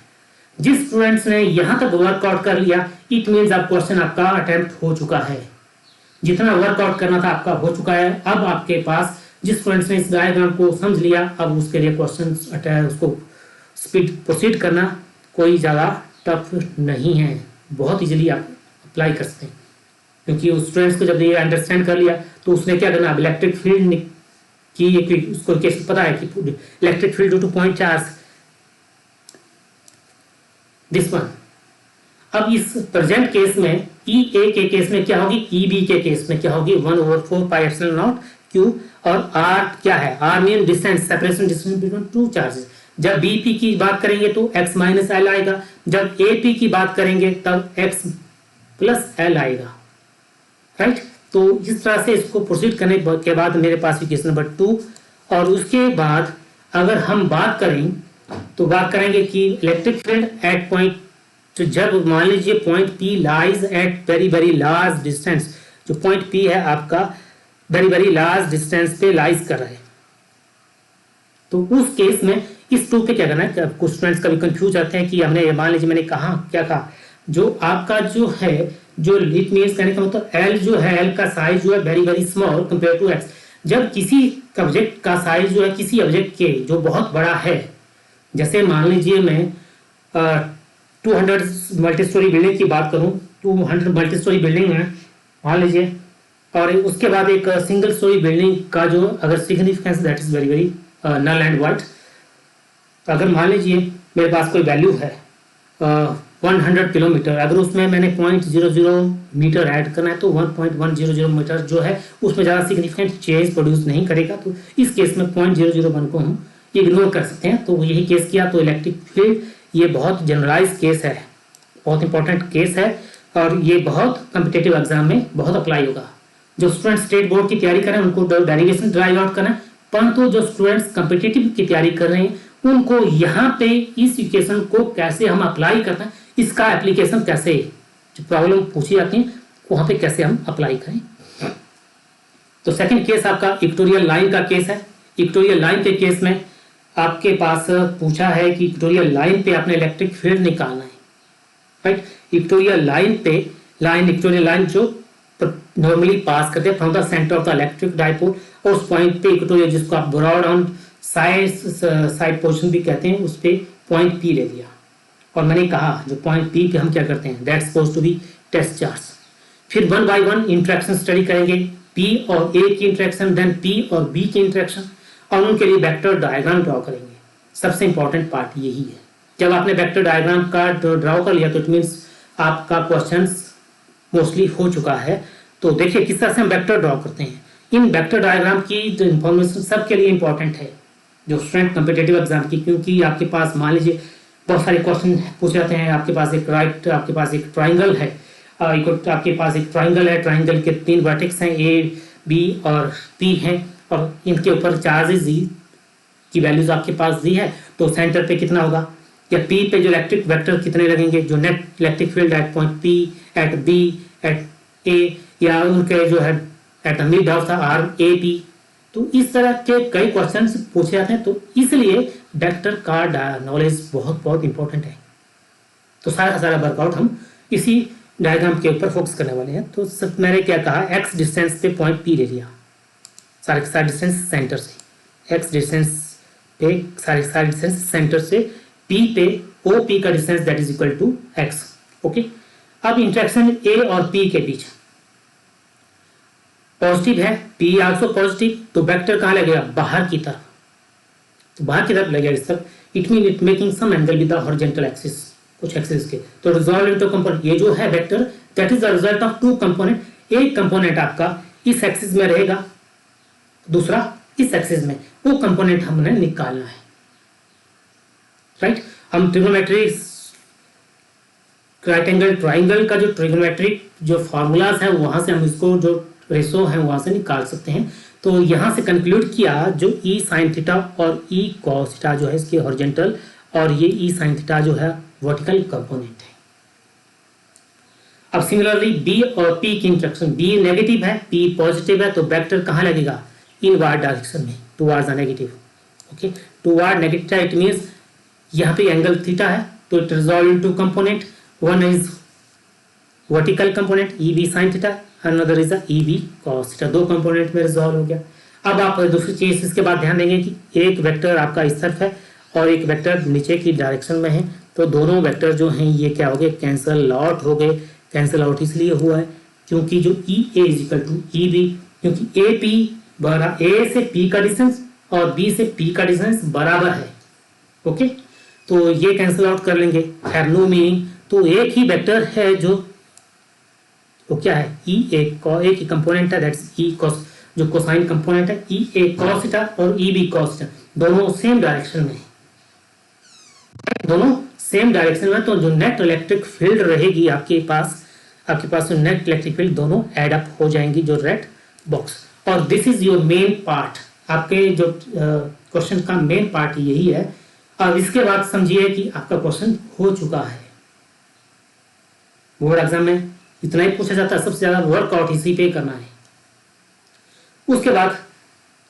जिस स्टूडेंट्स ने यहां तक वर्कआउट कर लिया, इट मीन्स अब क्वेश्चन आपका अटेम्प्ट हो चुका है, जितना वर्कआउट करना था आपका हो चुका है। अब आपके पास जिस स्टूडेंट्स ने इस डायग्राम को समझ लिया, अब उसके लिए क्वेश्चन उसको स्पीड प्रोसीड करना कोई ज़्यादा टफ नहीं है, बहुत इजीली आप अप्लाई कर सकते हैं। क्योंकि उस स्टूडेंट्स को जब ये अंडरस्टैंड कर लिया तो उसने क्या करना, अब इलेक्ट्रिक फील्ड की उसको केस पता है कि electric field due two point charge this one. अब इस प्रेजेंट केस में ई ए के केस में क्या होगी, ई बी के केस में क्या होगी, 1/4 पाई एप्सिलॉन नॉट क्यू। और आर क्या है, r mean distance, separation distance between two charges. जब बी पी की बात करेंगे तो x माइनस एल आएगा, जब ए पी की बात करेंगे तब x प्लस एल आएगा, राइट। तो इस तरह से इसको प्रोसीड करने के बाद मेरे पास इक्वेशन नंबर 2। और उसके बाद अगर हम बात करें तो बात करेंगे कि इलेक्ट्रिक फील्ड एट पॉइंट, तो जब मान लीजिए point P lies at very very large distance, जो पॉइंट P है आपका वेरी वेरी लार्ज डिस्टेंस पे लाइज कर रहा है, तो उस केस में इस टू पे क्या करना है। कुछ स्टूडेंट्स कभी कंफ्यूज आते हैं कि हमने मान लीजिए मैंने कहा क्या कहा, जो आपका जो है जो इट मीन्स कहने का मतलब L जो है, L का साइज जो है very very small compare to X। जब किसी ऑब्जेक्ट का साइज जो है किसी ऑब्जेक्ट के जो बहुत बड़ा है, जैसे मान लीजिए मैं 200 मल्टी स्टोरी बिल्डिंग की बात करूं, 200 मल्टी स्टोरी बिल्डिंग है मान लीजिए, और उसके बाद एक सिंगल स्टोरी बिल्डिंग का जो अगर significance that is very very null and white. अगर मान लीजिए मेरे पास कोई वैल्यू है 100 किलोमीटर, अगर उसमें मैंने 0.00 मीटर ऐड करना है तो 1.100 मीटर जो है उसमें ज़्यादा सिग्निफिकेंट चेंज प्रोड्यूस नहीं करेगा, तो इस केस में 0.001 को हम इग्नोर कर सकते हैं। तो यही केस किया। तो इलेक्ट्रिक फील्ड ये बहुत जनरलाइज केस है, बहुत इंपॉर्टेंट केस है, और ये बहुत कम्पिटेटिव एग्जाम में बहुत अप्लाई होगा। जो स्टूडेंट स्टेट बोर्ड की तैयारी कर रहे हैं उनको डेरिवेशन ड्राइव आउट करना है, परंतु जो स्टूडेंट्स कम्पिटेटिव की तैयारी कर रहे हैं उनको यहाँ पे इस इक्वेशन को कैसे हम अप्लाई करते हैं, इसका एप्लीकेशन कैसे, जो प्रॉब्लम पूछी जाती है वहां पे कैसे हम अप्लाई करें। तो सेकंड केस आपका इक्वेटोरियल लाइन का केस है। इक्वेटोरियल लाइन के केस में आपके पास पूछा है कि इक्वेटोरियल लाइन पे आपने इलेक्ट्रिक फील्ड निकालना है, राइट। इक्वेटोरियल लाइन पे इक्वेटोरियल लाइन जो नॉर्मली पास करते हैं from the centre of the electric dipole, और उस पॉइंट पे इक्वेटोरियल जिसको आप ब्रॉड ऑन साइड पोर्शन भी कहते हैं, उस पे पॉइंट P ले लिया। और मैंने कहा जो पॉइंट P पे हम क्या करते हैं, that's supposed to be test charge. फिर 1 बाय 1 इंटरेक्शन स्टडी करेंगे, P और A की इंटरेक्शन, देन P और B की इंटरेक्शन, और उनके लिए वेक्टर डायग्राम ड्रॉ करेंगे। सबसे इंपॉर्टेंट पार्ट यही है। जब आपने वेक्टर डायग्राम का ड्रॉ कर लिया तो इट मीन्स आपका क्वेश्चन मोस्टली हो चुका है। तो देखिए किस तरह से हम वेक्टर ड्रॉ करते हैं। इन वेक्टर डायग्राम की इंफॉर्मेशन सबके लिए इंपॉर्टेंट है, जो स्टूडेंट कम्पिटेटिव एग्जाम की, क्योंकि आपके पास मान लीजिए बहुत सारे क्वेश्चन पूछे जाते हैं। आपके पास एक आपके पास एक ट्राइंगल है, आपके पास एक ट्राइंगल है, ट्राइंगल के 3 वर्टेक्स हैं, A, B और P हैं, और इनके ऊपर चार्जेस Z की वैल्यूज आपके पास दी है। तो सेंटर पे कितना होगा, या P पे जो इलेक्ट्रिक वेक्टर कितने लगेंगे, जो net electric field at point P, at B, at A, या उनके जो है at mid of the arm AP। तो इस तरह के कई क्वेश्चन पूछे जाते हैं, तो इसलिए वेक्टर का नॉलेज बहुत बहुत इंपॉर्टेंट है। तो सारा वर्कआउट हम इसी डायग्राम के ऊपर फोकस करने वाले हैं। तो मैंने क्या कहा, x डिस्टेंस पे पॉइंट P ले लिया, सारे डिस्टेंस सेंटर से, x डिस्टेंस पे सारे डिस्टेंस सेंटर से P पे OP का distance that is equal to x। Okay, अब इंटरेक्शन A और P के बीच पॉजिटिव है, P आल्सो पॉजिटिव, तो वेक्टर कहाँ लगेगा, बाहर की तरफ। तो बाहर की तरफ लगेगा इस तरफ, it mean it making some angle with the horizontal axis, कुछ एक्सिस के। तो रिजॉल्व इनटू कंपोनेंट, ये जो है vector that is the result of 2 component. एक कंपोनेंट आपका इस एक्सिस में रहेगा, दूसरा इस एक्सिस में, वो कंपोनेंट हमने निकालना है, राइट। हम ट्रिग्नोमेट्री राइट एंगल ट्राइंगल का जो ट्रिग्नोमेट्रिक जो फॉर्मूलाज है वहां से हम इसको जो रेशो है वहां से निकाल सकते हैं। तो यहां से कंक्लूड किया जो E sin थीटा और E cos थीटा जो है इसके हॉरिजॉन्टल, और ये E sin थीटा जो है वर्टिकल कंपोनेंट है। अब सिमिलरली B और P की इंटरेक्शन, B नेगेटिव है, P पॉजिटिव है, तो वेक्टर कहाँ लगेगा, इनवर्ड डायरेक्शन में, towards the negative. Okay, toward negative it means यहाँ पे एंगल थीटा है तो it resolve into component, one is vertical component E B sine theta, another is E B cos theta, दो component में resolve हो गया। अब आप दूसरी चीज इसके बाद ध्यान देंगे कि एक वेक्टर आपका इस तरफ है और एक वेक्टर नीचे की डायरेक्शन में है, तो दोनों वेक्टर जो हैं ये क्या हो गए, कैंसल आउट हो गए। कैंसल आउट इसलिए हुआ है क्योंकि जो ई ए इजिकल टू ई बी, क्योंकि ए पी बराबर, ए से पी का डिस्टेंस और बी से पी का डिस्टेंस बराबर है। ओके, तो ये कैंसल आउट कर लेंगे, हैव नो मीनिंग। तो एक ही वेक्टर है जो वो क्या है, ई ए की कंपोनेंट है, दैट्स ई कॉस, जो कोसाइन कंपोनेंट है ई ए कॉस थीटा और ई बी कॉस थीटा, दोनों सेम डायरेक्शन में, दोनों सेम डायरेक्शन में। तो जो नेट इलेक्ट्रिक फील्ड रहेगी आपके पास जो नेट इलेक्ट्रिक फील्ड दोनों एड अप हो जाएंगी, जो रेड बॉक्स। और this is your main part, आपके जो क्वेश्चन का मेन पार्ट यही है। अब इसके बाद समझिए कि आपका क्वेश्चन हो चुका है। बोर्ड एग्जाम में इतना ही पूछा जाता है, सबसे ज्यादा वर्कआउट इसी पे करना है। उसके बाद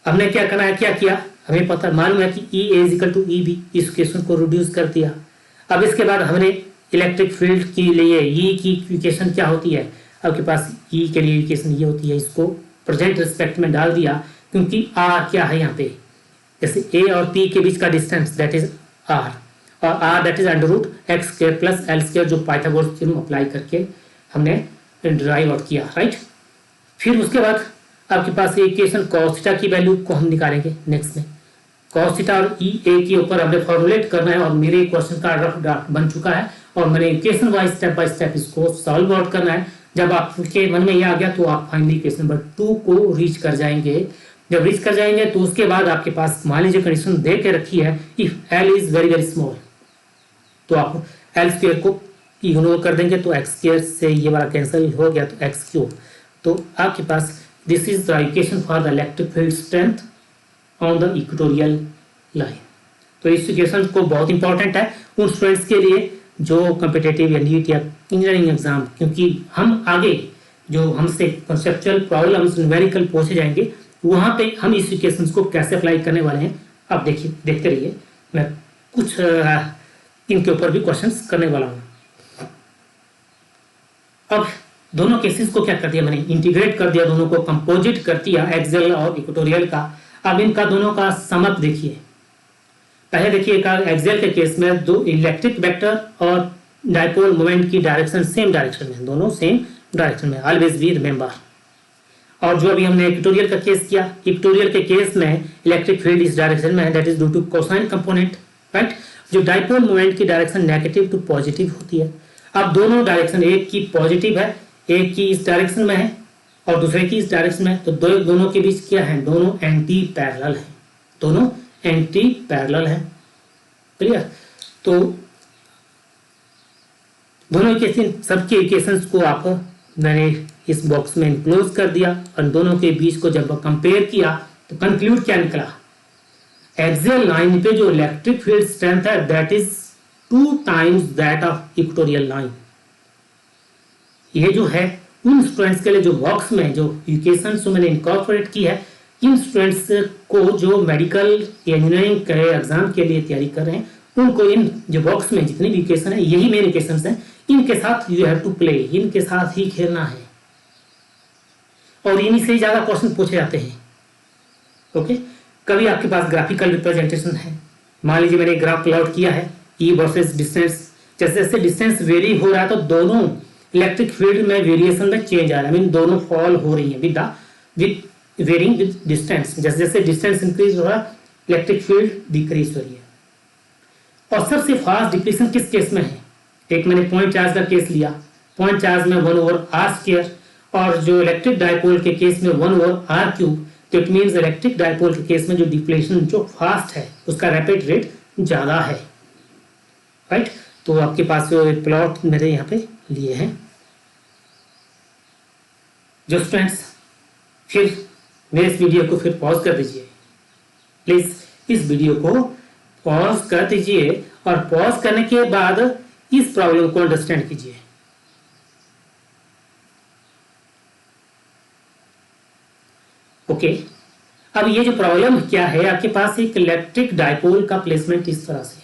हमने क्या करना है, क्या किया, हमें पता मालूम है कि ई ए इजिकल टू ई बी, इस इक्वेशन को रिड्यूस कर दिया। अब इसके बाद हमने इलेक्ट्रिक फील्ड के लिए ई की इक्वेशन क्या होती है, आपके पास ई के लिए इक्वेशन ये होती है, इसको प्रेजेंट रिस्पेक्ट में डाल दिया, क्योंकि आर क्या है यहाँ पे, जैसे ए और पी के बीच का डिस्टेंस दैट इज आर, और r that is under root x square plus l square, जो पाइथागोरस थ्योरम अप्लाई करके हमने ड्राइव आउट किया, राइट। फिर उसके बाद आपके पास ये इक्वेशन कॉस थीटा की वैल्यू को हम निकालेंगे नेक्स्ट में। कॉस थीटा और ई ए के ऊपर हमने फॉर्मुलेट करना है, और मेरे क्वेश्चन का रफ ड्राफ्ट बन चुका है, और मैंने equation wise step by step इसको सॉल्व आउट करना है। जब आपके मन में ये आ गया तो आप फाइनली इक्वेशन नंबर 2 को रीच कर जाएंगे। जब रीच कर जाएंगे तो उसके बाद आपके पास मान लीजिए कंडीशन दे के रखी है, if L is very very small, तो आप एल स्क्वायर को इग्नोर कर देंगे, तो एक्स स्क्वायर से ये वाला कैंसिल हो गया, तो एक्स क्यूब। तो आपके पास this is the equation for the electric field strength on the equatorial line. तो इस इक्वेशन को बहुत इंपॉर्टेंट है उन स्टूडेंट्स के लिए जो कॉम्पिटिटिव या नीट या इंजीनियरिंग एग्जाम, क्योंकि हम आगे जो हमसे कंसेप्चुअल प्रॉब्लम्स न्यूमेरिकल पूछे जाएंगे, वहां पे हम इस इक्वेशंस को कैसे अप्लाई करने वाले हैं, आप देखिए, देखते रहिए। मैं कुछ इनके ऊपर भी क्वेश्चंस करने वाला हूँ। अब दोनों केसेस को क्या कर दिया मैंने, इंटीग्रेट कर दिया, दोनों को कंपोजिट कर दिया, एक्सियल और इक्वेटोरियल का। अब इनका दोनों का समअप देखिए। पहले देखिए एक्सियल के केस में दो इलेक्ट्रिक वेक्टर और डाइपोल मोमेंट की डायरेक्शन सेम डायरेक्शन में, दोनों सेम डायरेक्शन में, ऑलवेज बी रिमेंबर। और जो अभी हमने इक्वेटोरियल का केस किया, इक्वेटोरियल के केस में इलेक्ट्रिक फील्ड इस डायरेक्शन में है, that is due to cosine component, right. जो डाइपोल मोमेंट की डायरेक्शन नेगेटिव टू पॉजिटिव होती है। अब दोनों डायरेक्शन, एक की पॉजिटिव है, एक की इस डायरेक्शन में है और दूसरे की इस डायरेक्शन में, तो दोनों के बीच क्या है, दोनों एंटी पैरेलल है, दोनों एंटी पैरेलल है, क्लियर। तो दोनों इक्वेशन, सबके इक्वेशंस को आप मैंने इस बॉक्स में इनक्लोज कर दिया, और दोनों के बीच को जब कंपेयर किया तो कंक्लूड क्या निकला, एक्सियल लाइन पे जो इलेक्ट्रिक फील्ड स्ट्रेंथ है that is 2 times that of equatorial line. ये जो है उन स्टूडेंट्स के लिए जो बॉक्स में जो इक्वेशंस मैंने इनकॉर्पोरेट की है, इन स्टूडेंट्स को जो मेडिकल इंजीनियरिंग के एग्जाम के लिए तैयारी कर रहे हैं, उनको इन जो बॉक्स में जितनी भी इक्वेशन है, यही मेन इक्वेशंस हैं, इनके साथ यू हैव टू प्ले, इनके साथ ही खेलना है, और इन्हीं से ही ज्यादा क्वेश्चन पूछे जाते हैं। ओके, कभी आपके पास ग्राफिकल रिप्रेजेंटेशन है, मान लीजिए मैंने ग्राफ प्लॉट किया है, ई वर्सेस डिस्टेंस, जैसे जैसे डिस्टेंस वेरी हो रहा है तो दोनों इलेक्ट्रिक फील्ड में वेरिएशन में चेंज आ रहा है, मीन दोनों फॉल हो रही है विद वेरिंग विद डिस्टेंस। जैसे जैसे डिस्टेंस इंक्रीज हो रहा है, इलेक्ट्रिक फील्ड डिक्रीज हो रही है। और सबसे फास्ट डिप्लीशन किस केस में है, एक मैंने पॉइंट चार्ज का केस लिया, पॉइंट चार्ज में 1/r², और जो इलेक्ट्रिक डायपोल के केस में 1/r³। तो इट मीन्स इलेक्ट्रिक डायपोल के केस में जो डिप्लीशन जो फास्ट है उसका रैपिड रेट ज्यादा है, राइट। तो आपके पास जो प्लॉट मेरे यहाँ पे लिए हैं, जो स्टूडेंट्स, फिर मेरे इस वीडियो को फिर पॉज कर दीजिए, प्लीज इस वीडियो को पॉज कर दीजिए, और पॉज करने के बाद इस प्रॉब्लम को अंडरस्टैंड कीजिए। ओके, अब ये जो प्रॉब्लम क्या है, आपके पास एक इलेक्ट्रिक डायपोल का प्लेसमेंट इस तरह से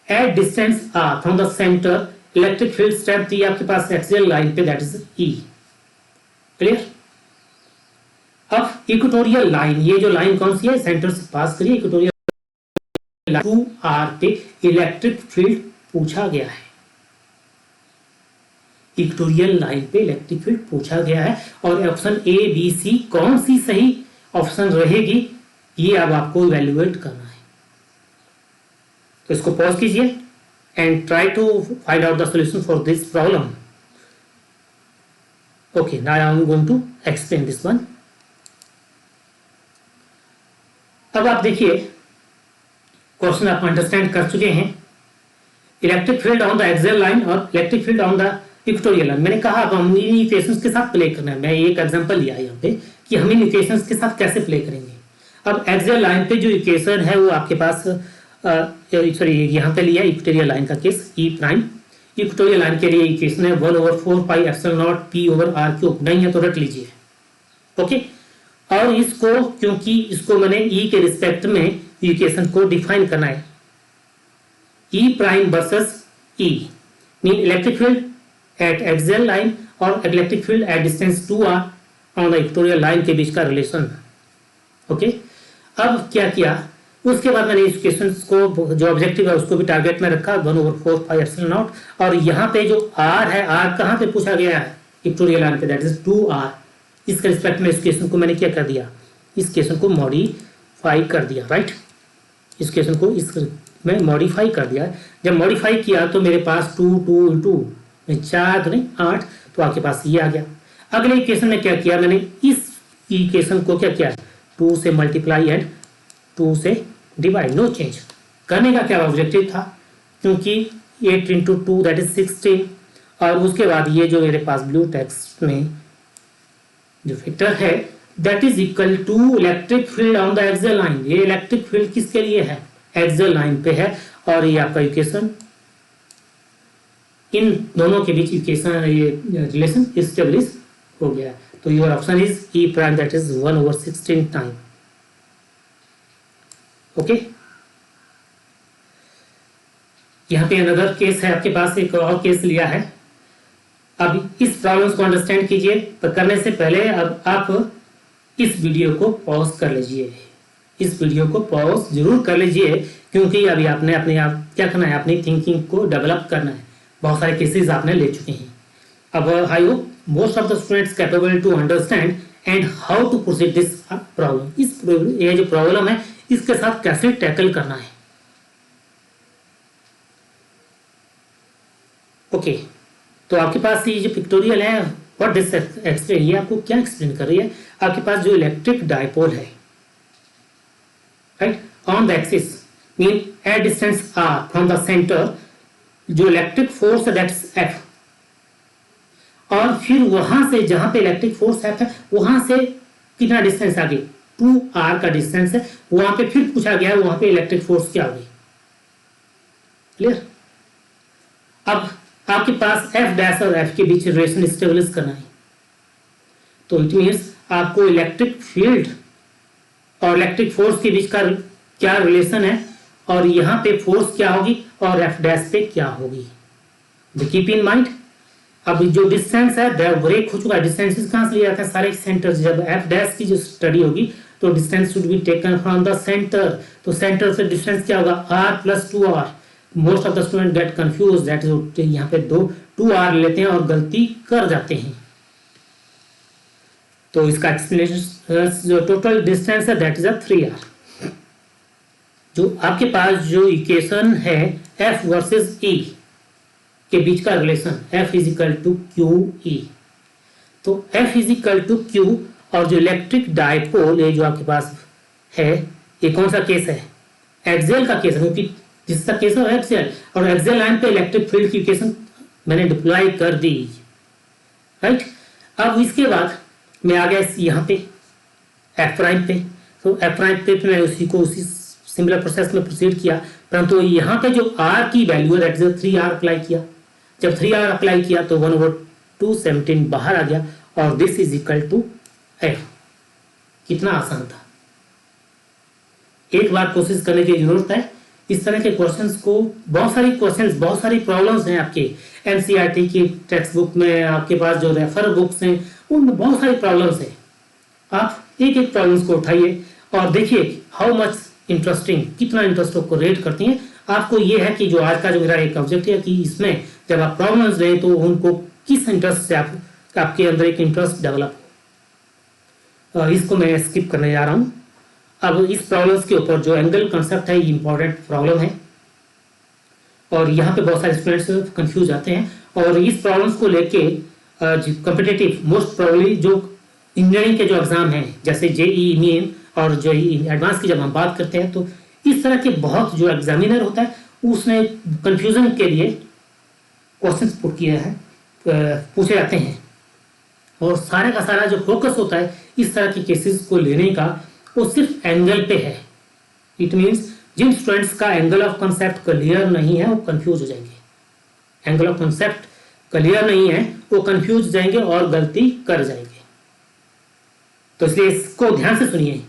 at distance r from the center electric field strength ये आपके पास एक्सियल लाइन पे दैट इज ई। क्लियर? अब इक्वेटोरियल लाइन, ये जो लाइन कौन सी है, सेंटर से पास करिए इक्वेटोरियल 2r पे इलेक्ट्रिक फील्ड पूछा गया है। इक्वेटोरियल लाइन पे इलेक्ट्रिक फील्ड पूछा गया है और ऑप्शन ए बी सी कौन सी सही ऑप्शन रहेगी ये अब आपको इवैल्यूएट करना है। तो इसको पॉज कीजिए and try to find out the solution for this problem. Okay, now I am going to explain this one. अब आप देखिए क्वेश्चन आप अंडरस्टैंड कर चुके हैं। Electric field on the axial line और electric field on the equatorial line. मैंने कहा अब हम इन इक्वेशंस के साथ प्ले करना है। मैं एक एग्जांपल लिया यहाँ पे कि हम इन इक्वेशंस के साथ कैसे प्ले करेंगे। अब एक्सियल लाइन पे जो इक्वेशन है वो आपके पास सॉरी यहाँ पे लिया इक्वेटोरियल लाइन का case E prime. Equatorial line के लिए इक्वेशन है 1/4 pi epsilon naught P over r cube. नहीं है तो रट लीजिए। ओके, और इसको क्योंकि इसको मैंने ई के रिस्पेक्ट में इक्वेशन को डिफाइन करना है। E prime versus E mean electric field at axial line और electric field at distance 2r on the equatorial line के बीच का रिलेशन। ओके, अब क्या किया उसके बाद मैंने इस क्वेश्चन को जो ऑब्जेक्टिव है उसको भी टारगेट में रखा 1/4 पाई एप्सिलॉन नॉट। और यहाँ पे जो r है, r कहाँ पे पूछा गया है, इक्वेटोरियल लाइन पे, दैट इज 2r। इसके रिस्पेक्ट में इस क्वेश्चन को मैंने क्या कर दिया, इस क्वेश्चन को मॉडिफाई कर दिया। राइट, इस क्वेश्चन को इस में मॉडिफाई कर दिया। जब मॉडिफाई किया तो मेरे पास 2 2 इंटू 4 नहीं 8, तो आपके पास ये आ गया। अगले इक्वेशन में क्या किया मैंने, इस इक्वेशन को क्या किया 2 से मल्टीप्लाई एंड 2 से डिवाइड, नो चेंज। करने का क्या ऑब्जेक्टिव था, क्योंकि 8 इंटू 2 दैट इज 16। और उसके बाद ये जो मेरे पास ब्लू टेक्स्ट में जो फैक्टर है that is equal to electric field on the axial line. ये इलेक्ट्रिक फील्ड किसके लिए है, एक्सियल लाइन पे है। और ये आपका इक्वेशन, इन दोनों के बीच इक्वेशन ये रिलेशन एस्टेब्लिश हो गया। तो your option is E prime that is 1/16 time. Okay, यहाँ पे अनदर केस है आपके पास, एक और केस लिया है। अब इस प्रॉब्लम्स को अंडरस्टैंड कीजिए, पर करने से पहले अब आप इस वीडियो को पॉज कर लीजिए। इस वीडियो को पॉज जरूर कर लीजिए, क्योंकि अभी आपने अपने आप क्या करना है, अपनी थिंकिंग को डेवलप करना है। बहुत सारे केसेस आपने ले चुके हैं। अब I hope most of the students capable to understand and how to proceed this problem. ये जो प्रॉब्लम है इसके साथ कैसे टैकल करना है। ओके, तो आपके पास ये जो पिक्टोरियल है व्हाट दिस एक्सप्लेन, ये आपको क्या एक्सप्लेन कर रही है। आपके पास जो इलेक्ट्रिक डायपोल है right on the axis mean at distance r from the centre, जो इलेक्ट्रिक फोर्स है दैट्स F, और फिर वहां से जहां पे इलेक्ट्रिक फोर्स F है वहां से कितना डिस्टेंस आगे 2r का डिस्टेंस है, वहां पे फिर पूछा गया है वहां पे इलेक्ट्रिक फोर्स क्या होगी। क्लियर? अब आपके पास F डैश और F के बीच रिलेशन स्टेब्लिश करना है। तो इट मीन्स आपको इलेक्ट्रिक फील्ड और इलेक्ट्रिक फोर्स के बीच का क्या रिलेशन है, और यहाँ पे फोर्स क्या होगी और F डैश पे क्या होगी। कीप इन माइंड, अब जो डिस्टेंस है ब्रेक हो चुका है। डिस्टेंसेस कहाँ से लिया जाता है, सारे सेंटर। जब F डैश की जो स्टडी होगी तो distance should be taken from the centre. तो सेंटर से डिस्टेंस क्या होगा r + 2r। Most of the student get confuse, that is यहाँ पे 2r लेते हैं और गलती कर जाते हैं। तो इसका एक्सप्लेनेशन, जो टोटल डिस्टेंस है दैट इज 3r। जो आपके पास जो इक्वेशन है F वर्सेस E के बीच का रिलेशन F = QE। तो F = Q, और जो इलेक्ट्रिक डायपोल है जो आपके पास है, ये कौन सा केस है, एक्सियल का केस है, क्योंकि जिसका केस है एक्सियल, और एक्सियल लाइन पे इलेक्ट्रिक फील्ड की इक्वेशन मैंने डिप्लॉय कर दी। राइट, अब इसके बाद मैं आ गया यहाँ पे F प्राइम पे। तो F प्राइम पे मैं उसी सिमिलर प्रोसेस में प्रोसीड किया, परंतु यहाँ पे जो R की वैल्यू है दैट इज 3R अप्लाई किया। जब 3R अप्लाई किया तो 1/217 बाहर आ गया, और this is equal to F। कितना आसान था, एक बार कोशिश करने की जरूरत है, इस तरह के क्वेश्चंस को, बहुत सारी क्वेश्चंस, बहुत सारी प्रॉब्लम्स हैं आपके एनसीईआरटी की टेक्स्ट बुक में, आपके पास जो रेफर बुक्स हैं उनमें बहुत सारी प्रॉब्लम्स हैं। आप एक एक प्रॉब्लम्स को उठाइए और देखिए हाउ मच इंटरेस्टिंग, कितना इंटरेस्ट आपको रेट करती हैं। आपको ये है कि जो आज का जो मेरा एक ऑब्जेक्टिव है कि इसमें जब आप प्रॉब्लम्स लें तो उनको किस इंटरेस्ट से आपके अंदर एक इंटरेस्ट डेवलप हो। इसको मैं स्किप करने जा रहा हूँ। अब इस प्रॉब्लम्स के ऊपर जो एंगल कंसेप्ट है ये इंपॉर्टेंट प्रॉब्लम है और यहाँ पे बहुत सारे स्टूडेंट्स कंफ्यूज आते हैं और इस प्रॉब्लम्स को लेके कॉम्पिटिटिव मोस्ट प्रोबेबली जो इंजीनियरिंग के जो एग्जाम हैं जैसे जेईई मेन और जेईई एडवांस की जब हम बात करते हैं तो इस तरह के बहुत जो एग्जामिनर होता है उसने कंफ्यूजन के लिए क्वेश्चंस पुट किए हैं, पूछे जाते हैं और सारे का सारा जो फोकस होता है इस तरह के केसेस को लेने का वो सिर्फ एंगल पे है। इट मीन्स जिन स्टूडेंट्स का एंगल ऑफ कंसेप्ट क्लियर नहीं है वो कंफ्यूज हो जाएंगे। एंगल ऑफ कंसेप्ट क्लियर नहीं है वो कंफ्यूज जाएंगे और गलती कर जाएंगे। तो इसलिए इसको ध्यान से सुनिए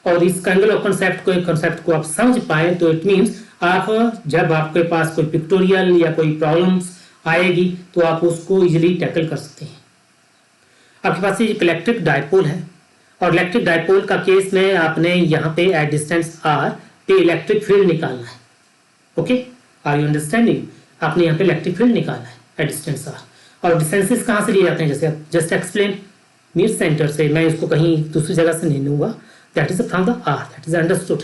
और इस एंगल ऑफ कंसेप्ट को आप समझ पाए तो इट मीन्स आप जब आपके पास कोई पिक्टोरियल या कोई प्रॉब्लम्स आएगी तो आप उसको इजीली टैकल कर सकते हैं। आपके पास ये इलेक्ट्रिक डायपोल है और इलेक्ट्रिक डायपोल का केस में आपने यहाँ पे एट डिस्टेंस आर पे इलेक्ट्रिक फील्ड निकालना है। Okay, are you understanding? आपने यहाँ पे इलेक्ट्रिक फील्ड निकालना है एट डिस्टेंस आर और डिस्टेंसेस कहाँ से लिए जाते हैं, जैसे जस्ट एक्सप्लेन मिड सेंटर से, मैं इसको कहीं दूसरी जगह से नहीं लूंगा, that is from the r, that is understood.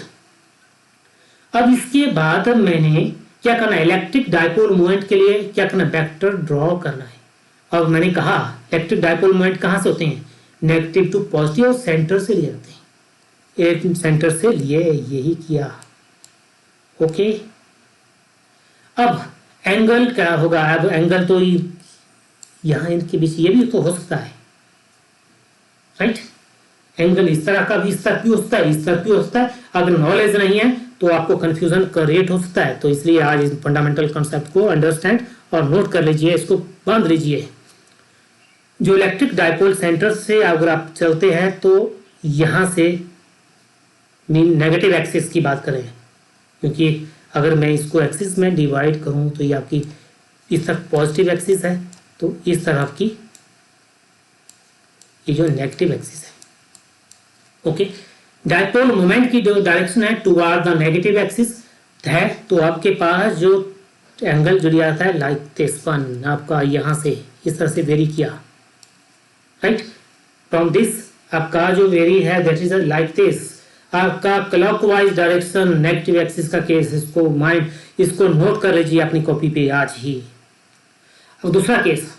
अब इसके बाद मैंने क्या करना है, इलेक्ट्रिक डायपोल मूवमेंट के लिए क्या करना है, वेक्टर ड्रॉ करना है। अब मैंने कहा इलेक्ट्रिक डायपोल मूवमेंट कहाँ से होते हैं, नेगेटिव टू पॉजिटिव और सेंटर से लिए जाते हैं। एक सेंटर से लिए, यही किया। ओके, अब एंगल क्या होगा, अब एंगल तो यहाँ इनके बीच ये भी तो हो सकता है, राइट? एंगल इस तरह का भी, इस तरफ भी हो सकता है, इस तरफ भी हो सकता है। अगर नॉलेज नहीं है तो आपको कंफ्यूजन क्रिएट हो सकता है। तो इसलिए आज इस फंडामेंटल कॉन्सेप्ट को अंडरस्टैंड और नोट कर लीजिए, इसको बांध लीजिए। जो इलेक्ट्रिक डायपोल सेंटर से अगर आप चलते हैं तो यहाँ से मीन नेगेटिव एक्सिस की बात करें, क्योंकि अगर मैं इसको एक्सिस में डिवाइड करूँ तो ये आपकी इस तरफ पॉजिटिव एक्सिस है तो इस तरफ की ये जो नेगेटिव एक्सिस है। ओके, डायपोल मोमेंट की जो डायरेक्शन है टुवर्ड द नेगेटिव एक्सिस है, तो आपके पास जो एंगल जुड़ जाता है लाइक दिस वन, आपका यहाँ से इस तरह से वेरी किया, राइट? फ्रॉम दिस आपका जो वेरी है दैट इज लाइक दिस, आपका क्लॉकवाइज डायरेक्शन नेगेटिव एक्सिस का केस, इसको नोट कर लीजिए अपनी कॉपी पे आज ही। अब दूसरा केस,